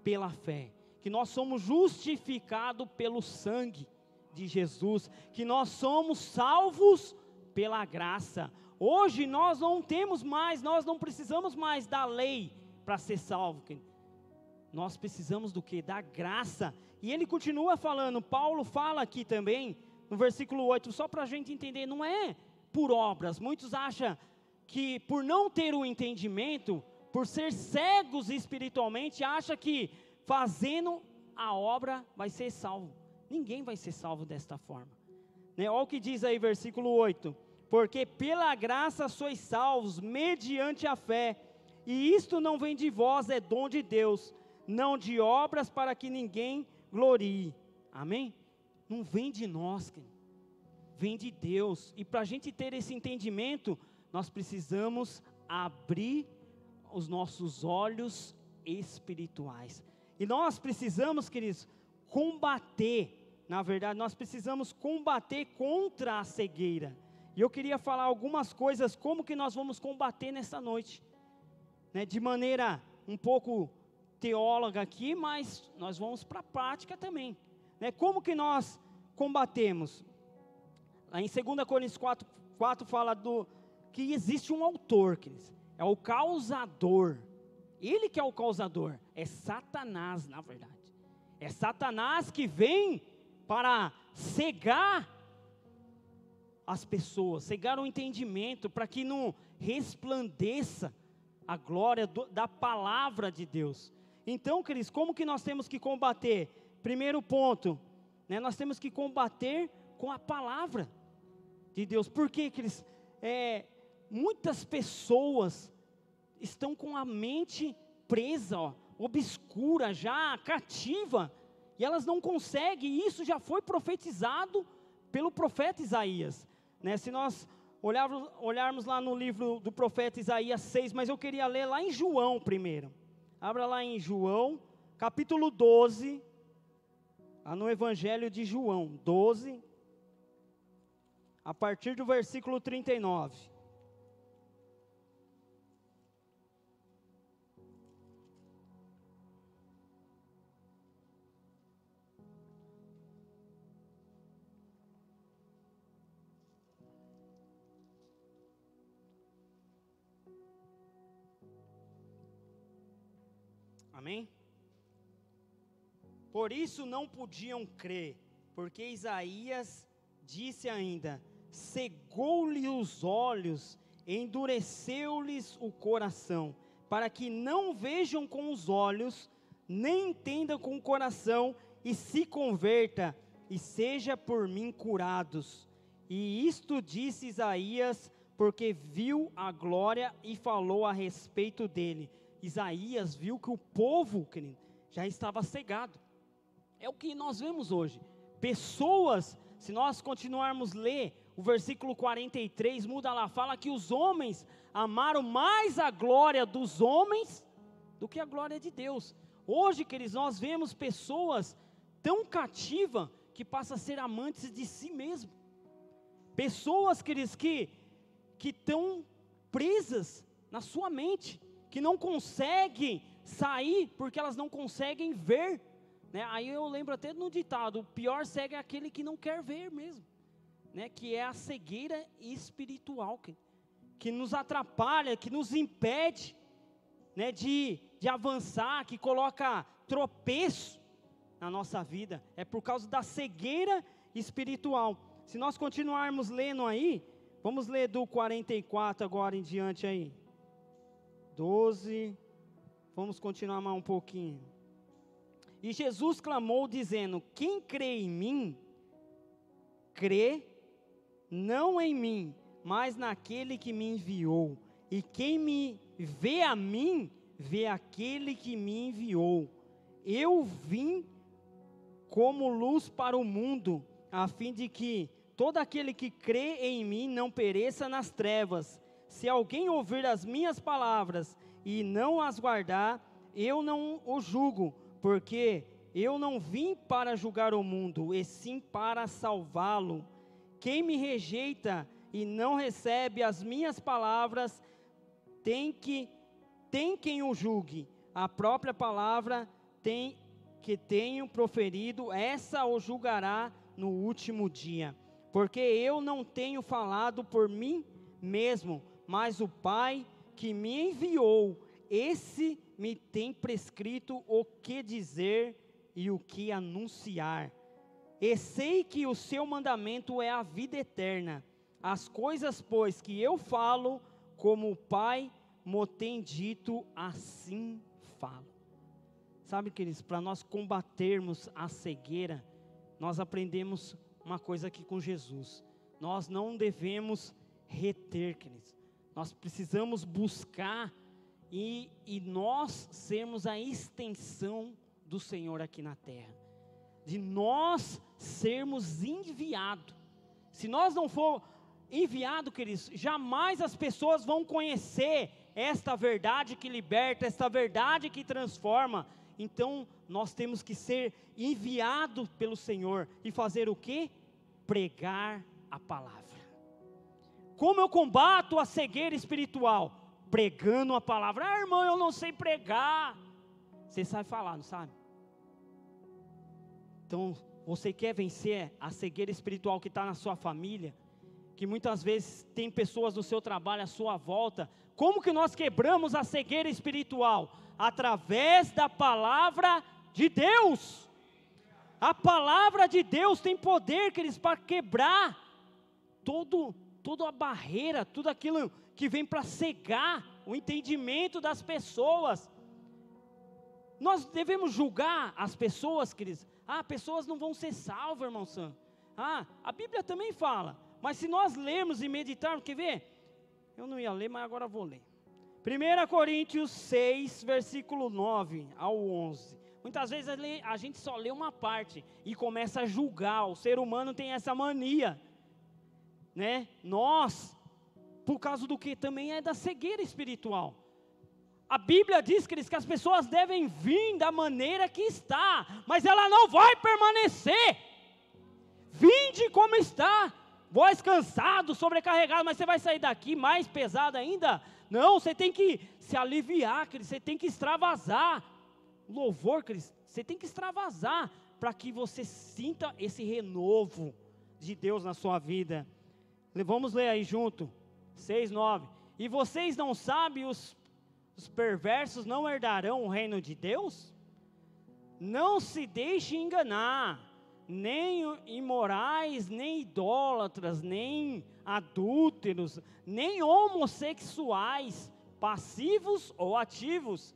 pela fé, que nós somos justificados pelo sangue de Jesus, que nós somos salvos pela graça. Hoje nós não temos mais, nós não precisamos mais da lei para ser salvo. Nós precisamos do que? Da graça. E ele continua falando, Paulo fala aqui também, no versículo 8, só para a gente entender, não é por obras. Muitos acham que por não ter o entendimento, por ser cegos espiritualmente, acham que fazendo a obra vai ser salvo. Ninguém vai ser salvo desta forma, né? Olha o que diz aí versículo 8, porque pela graça sois salvos, mediante a fé, e isto não vem de vós, é dom de Deus, não de obras para que ninguém glorie. Amém? Não vem de nós, vem de Deus. E para a gente ter esse entendimento, nós precisamos abrir os nossos olhos espirituais. E nós precisamos, queridos, combater, na verdade, nós precisamos combater contra a cegueira. E eu queria falar algumas coisas, como que nós vamos combater nessa noite, né? De maneira um pouco teóloga aqui, mas nós vamos para a prática também, né? Como que nós combatemos? Lá em 2 Coríntios 4 fala que existe um autor, queridos, é o causador. Ele que é o causador, é Satanás, na verdade. É Satanás que vem para cegar as pessoas, cegar o entendimento, para que não resplandeça a glória da palavra de Deus. Então, queridos, como que nós temos que combater? Primeiro ponto, né, nós temos que combater com a palavra de Deus. Por quê, queridos? Muitas pessoas estão com a mente presa, obscura, já cativa, e elas não conseguem, e isso já foi profetizado pelo profeta Isaías, né? Se nós olharmos lá no livro do profeta Isaías 6, mas eu queria ler lá em João primeiro. Abra lá em João, capítulo 12, lá no Evangelho de João, 12, a partir do versículo 39. Amém? Por isso não podiam crer, porque Isaías disse ainda: cegou-lhe os olhos, endureceu-lhes o coração, para que não vejam com os olhos, nem entendam com o coração, e se converta, e seja por mim curados. E isto disse Isaías, porque viu a glória e falou a respeito dele. Isaías viu que o povo, querido, já estava cegado. É o que nós vemos hoje. Pessoas, se nós continuarmos ler, o versículo 43 muda lá, fala que os homens amaram mais a glória dos homens do que a glória de Deus. Hoje, queridos, nós vemos pessoas tão cativas que passam a ser amantes de si mesmo. Pessoas, queridos, que estão presas na sua mente, que não conseguem sair, porque elas não conseguem ver, né? Aí eu lembro até no ditado, o pior cego é aquele que não quer ver mesmo, né? Que é a cegueira espiritual, que nos atrapalha, que nos impede, né, de avançar, que coloca tropeço na nossa vida, é por causa da cegueira espiritual. Se nós continuarmos lendo aí, vamos ler do 44 agora em diante aí, 12, vamos continuar mais um pouquinho. E Jesus clamou dizendo: quem crê em mim, crê não em mim, mas naquele que me enviou. E quem me vê a mim, vê aquele que me enviou. Eu vim como luz para o mundo, a fim de que todo aquele que crê em mim não pereça nas trevas. Se alguém ouvir as minhas palavras e não as guardar, eu não o julgo, porque eu não vim para julgar o mundo, e sim para salvá-lo. Quem me rejeita e não recebe as minhas palavras, tem quem o julgue. A própria palavra que tenho proferido, essa o julgará no último dia. Porque eu não tenho falado por mim mesmo, mas o Pai que me enviou, esse me tem prescrito o que dizer e o que anunciar. E sei que o seu mandamento é a vida eterna. As coisas, pois, que eu falo, como o Pai me tem dito, assim falo. Sabe, queridos, para nós combatermos a cegueira, nós aprendemos uma coisa aqui com Jesus. Nós não devemos reter, queridos. Nós precisamos buscar e nós sermos a extensão do Senhor aqui na terra. De nós sermos enviados. Se nós não for enviado, queridos, jamais as pessoas vão conhecer esta verdade que liberta, esta verdade que transforma. Então, nós temos que ser enviados pelo Senhor e fazer o quê? Pregar a palavra. Como eu combato a cegueira espiritual? Pregando a palavra. Ah, irmão, eu não sei pregar. Você sabe falar, não sabe? Então, você quer vencer a cegueira espiritual que está na sua família? Que muitas vezes tem pessoas no seu trabalho à sua volta. Como que nós quebramos a cegueira espiritual? Através da palavra de Deus. A palavra de Deus tem poder, queridos, para quebrar toda a barreira, tudo aquilo que vem para cegar o entendimento das pessoas. Nós devemos julgar as pessoas, queridos. Pessoas não vão ser salvas, irmão Sam. A Bíblia também fala. Mas se nós lermos e meditarmos, quer ver? Eu não ia ler, mas agora vou ler. 1 Coríntios 6, versículo 9 ao 11. Muitas vezes a gente só lê uma parte e começa a julgar. O ser humano tem essa mania, né? Nós, por causa do que também é da cegueira espiritual. A Bíblia diz, queridos, que as pessoas devem vir da maneira que está, mas ela não vai permanecer. Vinde como está, vós cansados, sobrecarregados, mas você vai sair daqui mais pesado ainda? Não, você tem que se aliviar, queridos, você tem que extravasar. Louvor, queridos, você tem que extravasar, para que você sinta esse renovo de Deus na sua vida. Vamos ler aí junto, 6:9. E vocês não sabem, os perversos não herdarão o reino de Deus? Não se deixe enganar, nem imorais, nem idólatras, nem adúlteros, nem homossexuais, passivos ou ativos,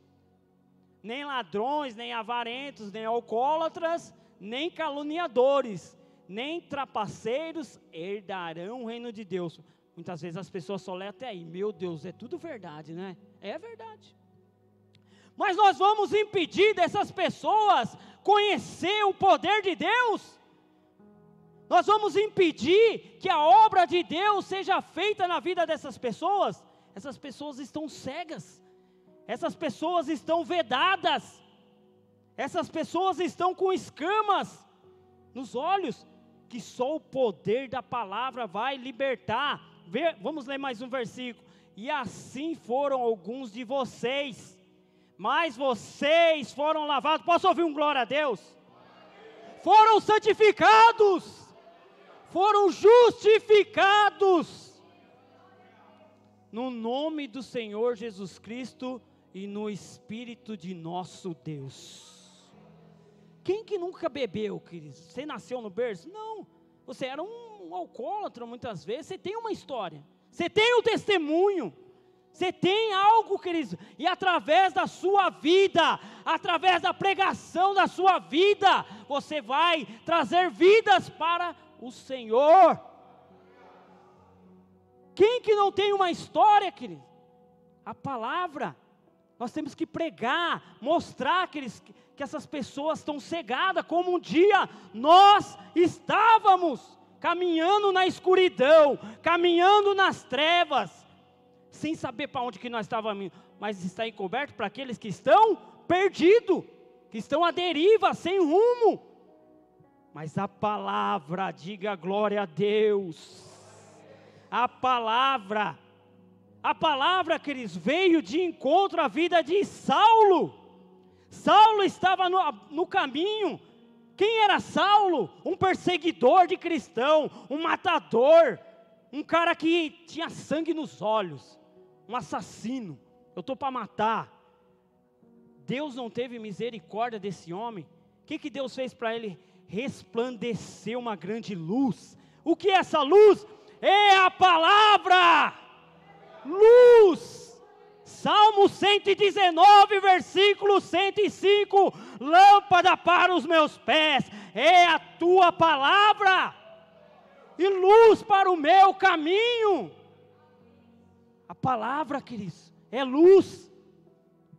nem ladrões, nem avarentos, nem alcoólatras, nem caluniadores, nem trapaceiros herdarão o reino de Deus. Muitas vezes as pessoas só lêem até aí. Meu Deus, é tudo verdade, né? É verdade. Mas nós vamos impedir dessas pessoas conhecer o poder de Deus? Nós vamos impedir que a obra de Deus seja feita na vida dessas pessoas? Essas pessoas estão cegas. Essas pessoas estão vedadas. Essas pessoas estão com escamas nos olhos, que só o poder da palavra vai libertar. Vamos ler mais um versículo. E assim foram alguns de vocês, mas vocês foram lavados. Posso ouvir um glória a Deus? Foram santificados, foram justificados, no nome do Senhor Jesus Cristo e no Espírito de nosso Deus. Quem que nunca bebeu, queridos? Você nasceu no berço? Não. Você era um alcoólatra muitas vezes. Você tem uma história. Você tem um testemunho. Você tem algo, queridos. E através da sua vida, através da pregação da sua vida, você vai trazer vidas para o Senhor. Quem que não tem uma história, querido? A palavra. Nós temos que pregar, mostrar, queridos, que essas pessoas estão cegadas, como um dia nós estávamos caminhando na escuridão, caminhando nas trevas, sem saber para onde que nós estávamos indo, mas está encoberto para aqueles que estão perdidos, que estão à deriva, sem rumo. Mas a palavra, diga glória a Deus, a palavra, queridos, veio de encontro à vida de Saulo. Saulo estava no caminho. Quem era Saulo? Um perseguidor de cristão, um matador, um cara que tinha sangue nos olhos, um assassino. Eu estou para matar. Deus não teve misericórdia desse homem. O que Deus fez para ele? Resplandeceu uma grande luz. O que é essa luz? É a palavra. Luz. Salmo 119, versículo 105, lâmpada para os meus pés, é a tua palavra, e luz para o meu caminho. A palavra, queridos, é luz.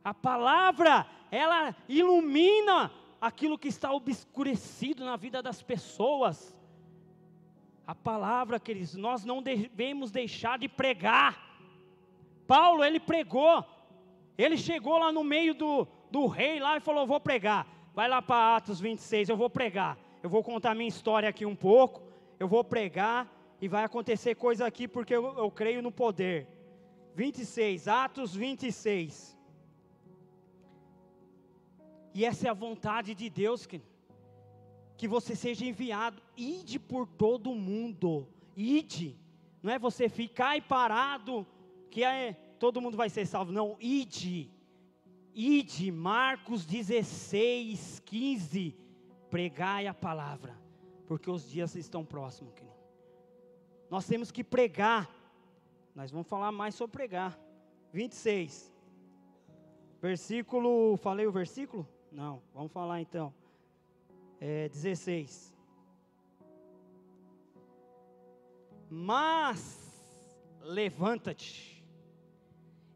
A palavra, ela ilumina aquilo que está obscurecido na vida das pessoas. A palavra, queridos, nós não devemos deixar de pregar. Paulo, ele pregou, ele chegou lá no meio do rei lá e falou, vou pregar. Vai lá para Atos 26, eu vou pregar. Eu vou contar minha história aqui um pouco, eu vou pregar e vai acontecer coisa aqui porque eu creio no poder. 26, Atos 26. E essa é a vontade de Deus, que você seja enviado. Ide por todo o mundo, ide. Não é você ficar parado, que todo mundo vai ser salvo. Não, ide, Marcos 16, 15, pregai a palavra, porque os dias estão próximos, querido. Nós temos que pregar, nós vamos falar mais sobre pregar. 26, versículo, falei o versículo? Não, vamos falar então. 16. Mas levanta-te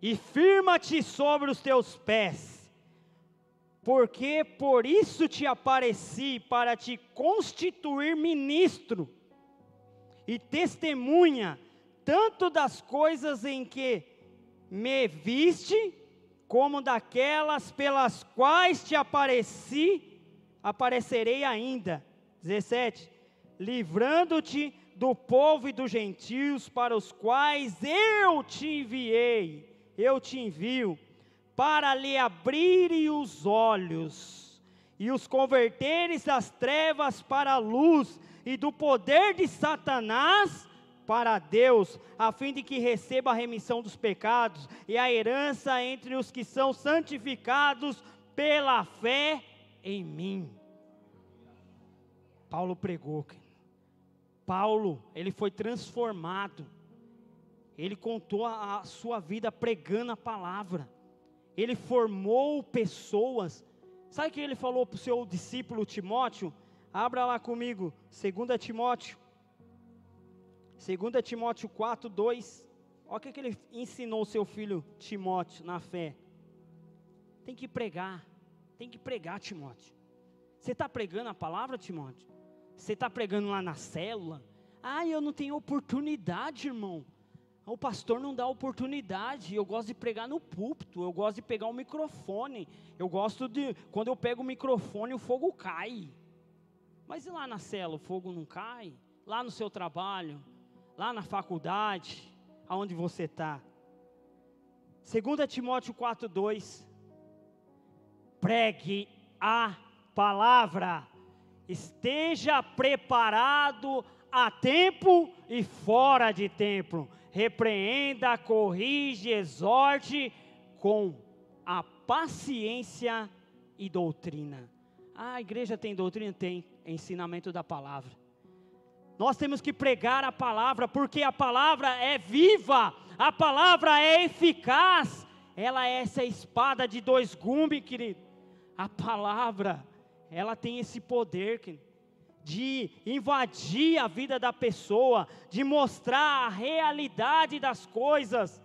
e firma-te sobre os teus pés, porque por isso te apareci, para te constituir ministro e testemunha, tanto das coisas em que me viste, como daquelas pelas quais te aparecerei ainda. 17. Livrando-te do povo e dos gentios, para os quais eu te envio, para lhe abrir os olhos, e os converteres das trevas para a luz, e do poder de Satanás para Deus, a fim de que receba a remissão dos pecados, e a herança entre os que são santificados pela fé em mim. Paulo pregou. Paulo, ele foi transformado. Ele contou a sua vida pregando a palavra. Ele formou pessoas. Sabe o que ele falou para o seu discípulo Timóteo? Abra lá comigo, 2 Timóteo 4:2. Olha o que ele ensinou o seu filho Timóteo na fé. Tem que pregar, Timóteo. Você está pregando a palavra, Timóteo? Você está pregando lá na célula? Eu não tenho oportunidade, irmão. O pastor não dá oportunidade. Eu gosto de pregar no púlpito, eu gosto de pegar o microfone. Quando eu pego o microfone, o fogo cai. Mas e lá na célula, o fogo não cai? Lá no seu trabalho, lá na faculdade, aonde você está? 2 Timóteo 4:2. Pregue a palavra, esteja preparado a tempo e fora de tempo, repreenda, corrige, exorte com a paciência e doutrina. A igreja tem doutrina? Tem, ensinamento da palavra. Nós temos que pregar a palavra, porque a palavra é viva, a palavra é eficaz, ela é essa espada de dois gumes, querido. A palavra, ela tem esse poder, querido, de invadir a vida da pessoa, de mostrar a realidade das coisas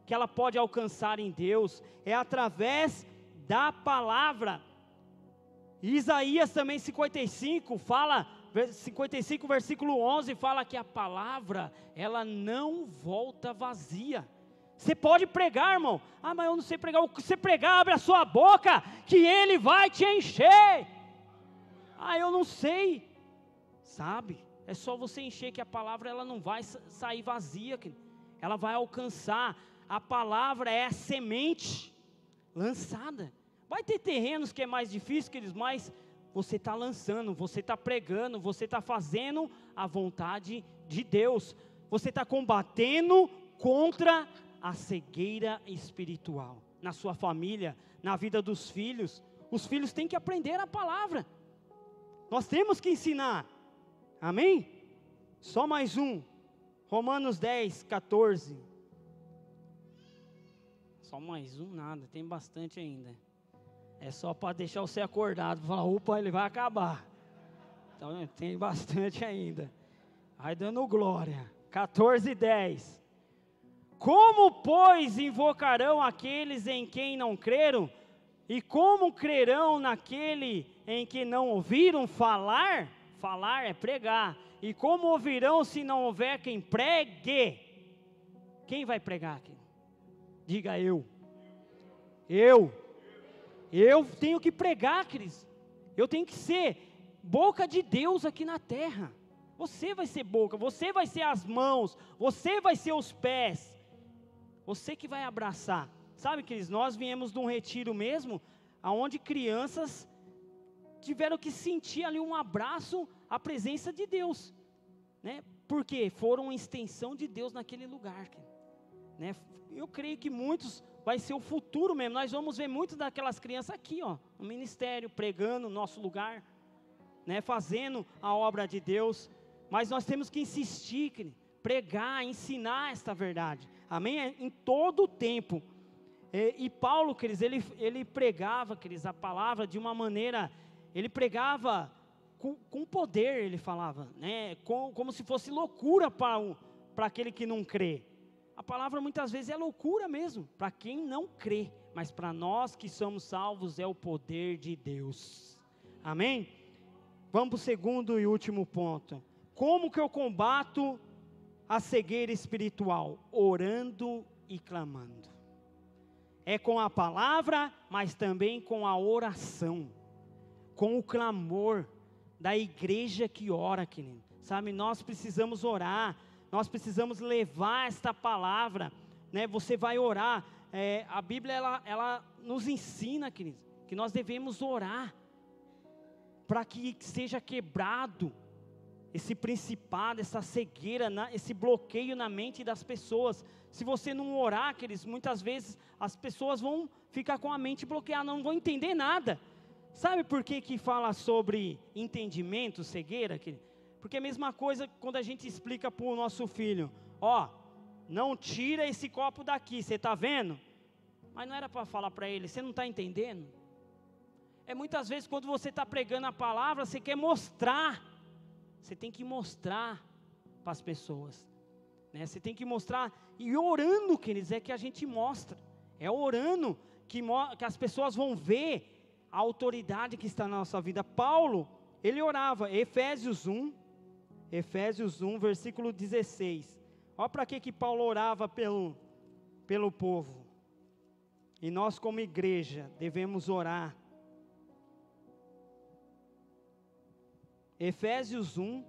que ela pode alcançar em Deus, é através da palavra. Isaías também 55 versículo 11, fala que a palavra, ela não volta vazia. Você pode pregar, irmão. Mas eu não sei pregar. Você pregar, abre a sua boca, que Ele vai te encher. Eu não sei. Sabe, é só você encher, que a palavra, ela não vai sair vazia, ela vai alcançar. A palavra é a semente lançada. Vai ter terrenos que é mais difícil, queridos, mas você está lançando, você está pregando, você está fazendo a vontade de Deus. Você está combatendo contra a cegueira espiritual. Na sua família, na vida dos filhos. Os filhos têm que aprender a palavra. Nós temos que ensinar. Amém? Só mais um. Romanos 10:14. Só mais um, nada, tem bastante ainda. É só para deixar você acordado, para falar, opa, ele vai acabar. Então tem bastante ainda. Vai dando glória. 14:10. Como, pois, invocarão aqueles em quem não creram? E como crerão naquele em que não ouviram falar? Falar é pregar. E como ouvirão se não houver quem pregue? Quem vai pregar aqui? Diga eu. Eu tenho que pregar, Cris. Eu tenho que ser boca de Deus aqui na terra. Você vai ser boca, você vai ser as mãos, você vai ser os pés. Você que vai abraçar. Sabe, Cris, nós viemos de um retiro mesmo, onde crianças tiveram que sentir ali um abraço, a presença de Deus, né? Porque foram uma extensão de Deus naquele lugar, né? Eu creio que muitos, vai ser o futuro mesmo, nós vamos ver muitas daquelas crianças aqui, no ministério, pregando no nosso lugar, né? Fazendo a obra de Deus, mas nós temos que insistir, pregar, ensinar esta verdade, amém? Em todo o tempo. E Paulo, queridos, ele pregava, queridos, a palavra de uma maneira, ele pregava com poder, ele falava, né? Como se fosse loucura para aquele que não crê. A palavra muitas vezes é loucura mesmo, para quem não crê, mas para nós que somos salvos é o poder de Deus. Amém? Vamos para o segundo e último ponto. Como que eu combato a cegueira espiritual? Orando e clamando. É com a palavra, mas também com a oração, com o clamor da igreja que ora, querido. Sabe, nós precisamos orar, nós precisamos levar esta palavra, né? Você vai orar, a Bíblia ela nos ensina, querido, que nós devemos orar, para que seja quebrado esse principado, essa cegueira, esse bloqueio na mente das pessoas. Se você não orar, queridos, muitas vezes as pessoas vão ficar com a mente bloqueada, não vão entender nada. Sabe por que fala sobre entendimento, cegueira, querido? Porque é a mesma coisa quando a gente explica para o nosso filho, ó, não tira esse copo daqui, você está vendo? Mas não era para falar para ele, você não está entendendo? É muitas vezes quando você está pregando a palavra, você quer mostrar, você tem que mostrar para as pessoas, né? Você tem que mostrar, e orando, queridos, é que a gente mostra, é orando que as pessoas vão ver a autoridade que está na nossa vida. Paulo, ele orava, Efésios 1, versículo 16, olha para que Paulo orava pelo povo, e nós como igreja devemos orar. Efésios 1,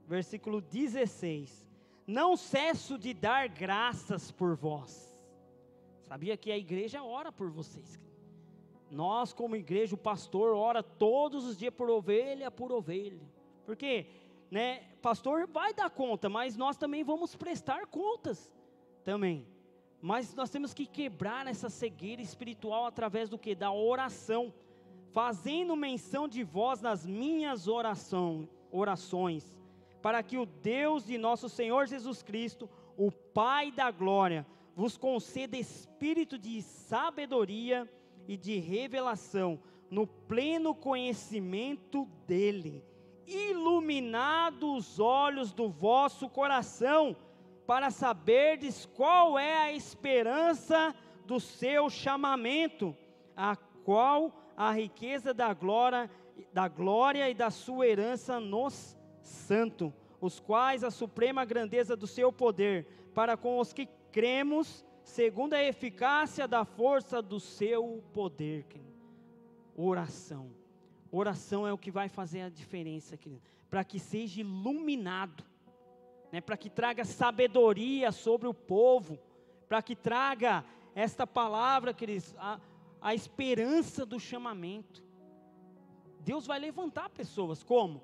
versículo 16, não cesso de dar graças por vós. Sabia que a igreja ora por vocês? Nós como igreja, o pastor ora todos os dias por ovelha, porque, né, pastor vai dar conta, mas nós também vamos prestar contas, também, mas nós temos que quebrar essa cegueira espiritual através do que? Da oração, fazendo menção de vós nas minhas orações, para que o Deus de nosso Senhor Jesus Cristo, o Pai da glória, vos conceda espírito de sabedoria e de revelação, no pleno conhecimento dEle, iluminado os olhos do vosso coração, para saberdes qual é a esperança do seu chamamento, a qual a riqueza da glória e da sua herança nos santos, os quais a suprema grandeza do seu poder, para com os que cremos, segundo a eficácia da força do seu poder. Oração. Oração é o que vai fazer a diferença, querido, para que seja iluminado, né, para que traga sabedoria sobre o povo, para que traga esta palavra, queridos, a esperança do chamamento. Deus vai levantar pessoas, como?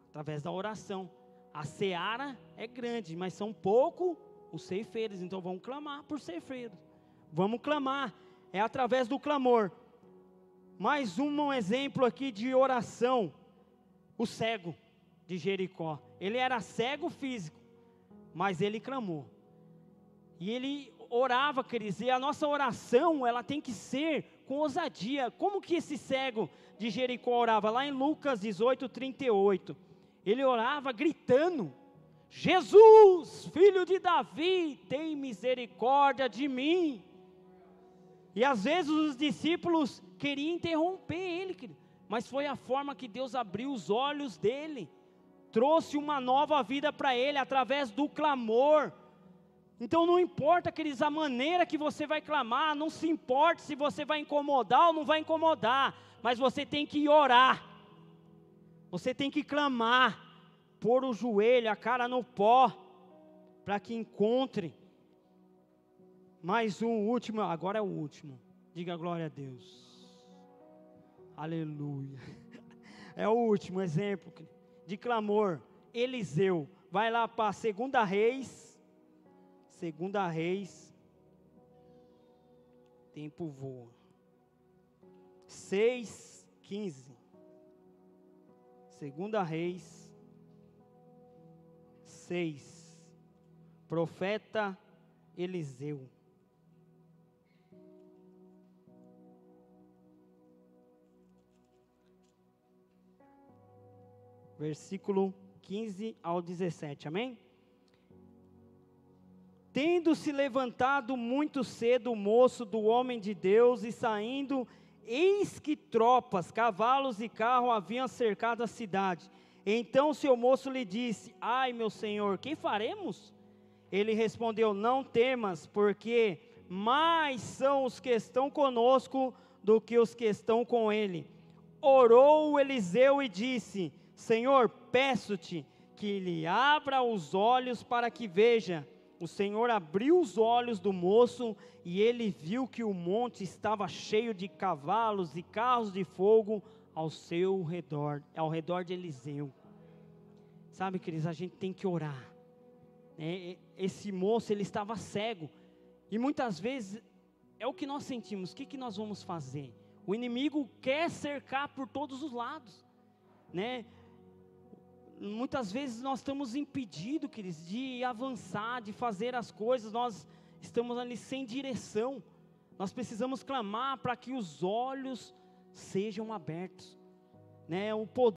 Através da oração. A seara é grande, mas são poucos os ceifeiros, então vamos clamar por ceifeiros, vamos clamar, é através do clamor. Mais um exemplo aqui de oração, o cego de Jericó, ele era cego físico, mas ele clamou, e ele orava, queridos, e a nossa oração, ela tem que ser com ousadia. Como que esse cego de Jericó orava? Lá em Lucas 18:38, ele orava gritando, Jesus, filho de Davi, tem misericórdia de mim. E às vezes os discípulos queriam interromper ele, querido, mas foi a forma que Deus abriu os olhos dele, trouxe uma nova vida para ele, através do clamor. Então não importa, queridos, a maneira que você vai clamar, não se importa se você vai incomodar ou não vai incomodar, mas você tem que orar, você tem que clamar, pôr o joelho, a cara no pó, para que encontre. Mais um último, agora é o último, diga glória a Deus, aleluia, é o último exemplo de clamor. Eliseu, vai lá para 2 Reis, tempo voa, 6:15, 2 Reis 6, profeta Eliseu. versículo 15 ao 17, amém? Tendo se levantado muito cedo o moço do homem de Deus e saindo, eis que tropas, cavalos e carro haviam cercado a cidade. Então seu moço lhe disse: ai, meu senhor, que faremos? Ele respondeu: não temas, porque mais são os que estão conosco do que os que estão com ele. Orou Eliseu e disse: Senhor, peço-te que lhe abra os olhos para que veja. O Senhor abriu os olhos do moço e ele viu que o monte estava cheio de cavalos e carros de fogo ao redor de Eliseu. Sabe, queridos, a gente tem que orar. Esse moço, ele estava cego. E muitas vezes é o que nós sentimos. O que nós vamos fazer? O inimigo quer cercar por todos os lados, né? Muitas vezes nós estamos impedidos, queridos, de avançar, de fazer as coisas. Nós estamos ali sem direção. Nós precisamos clamar para que os olhos sejam abertos, né? O poder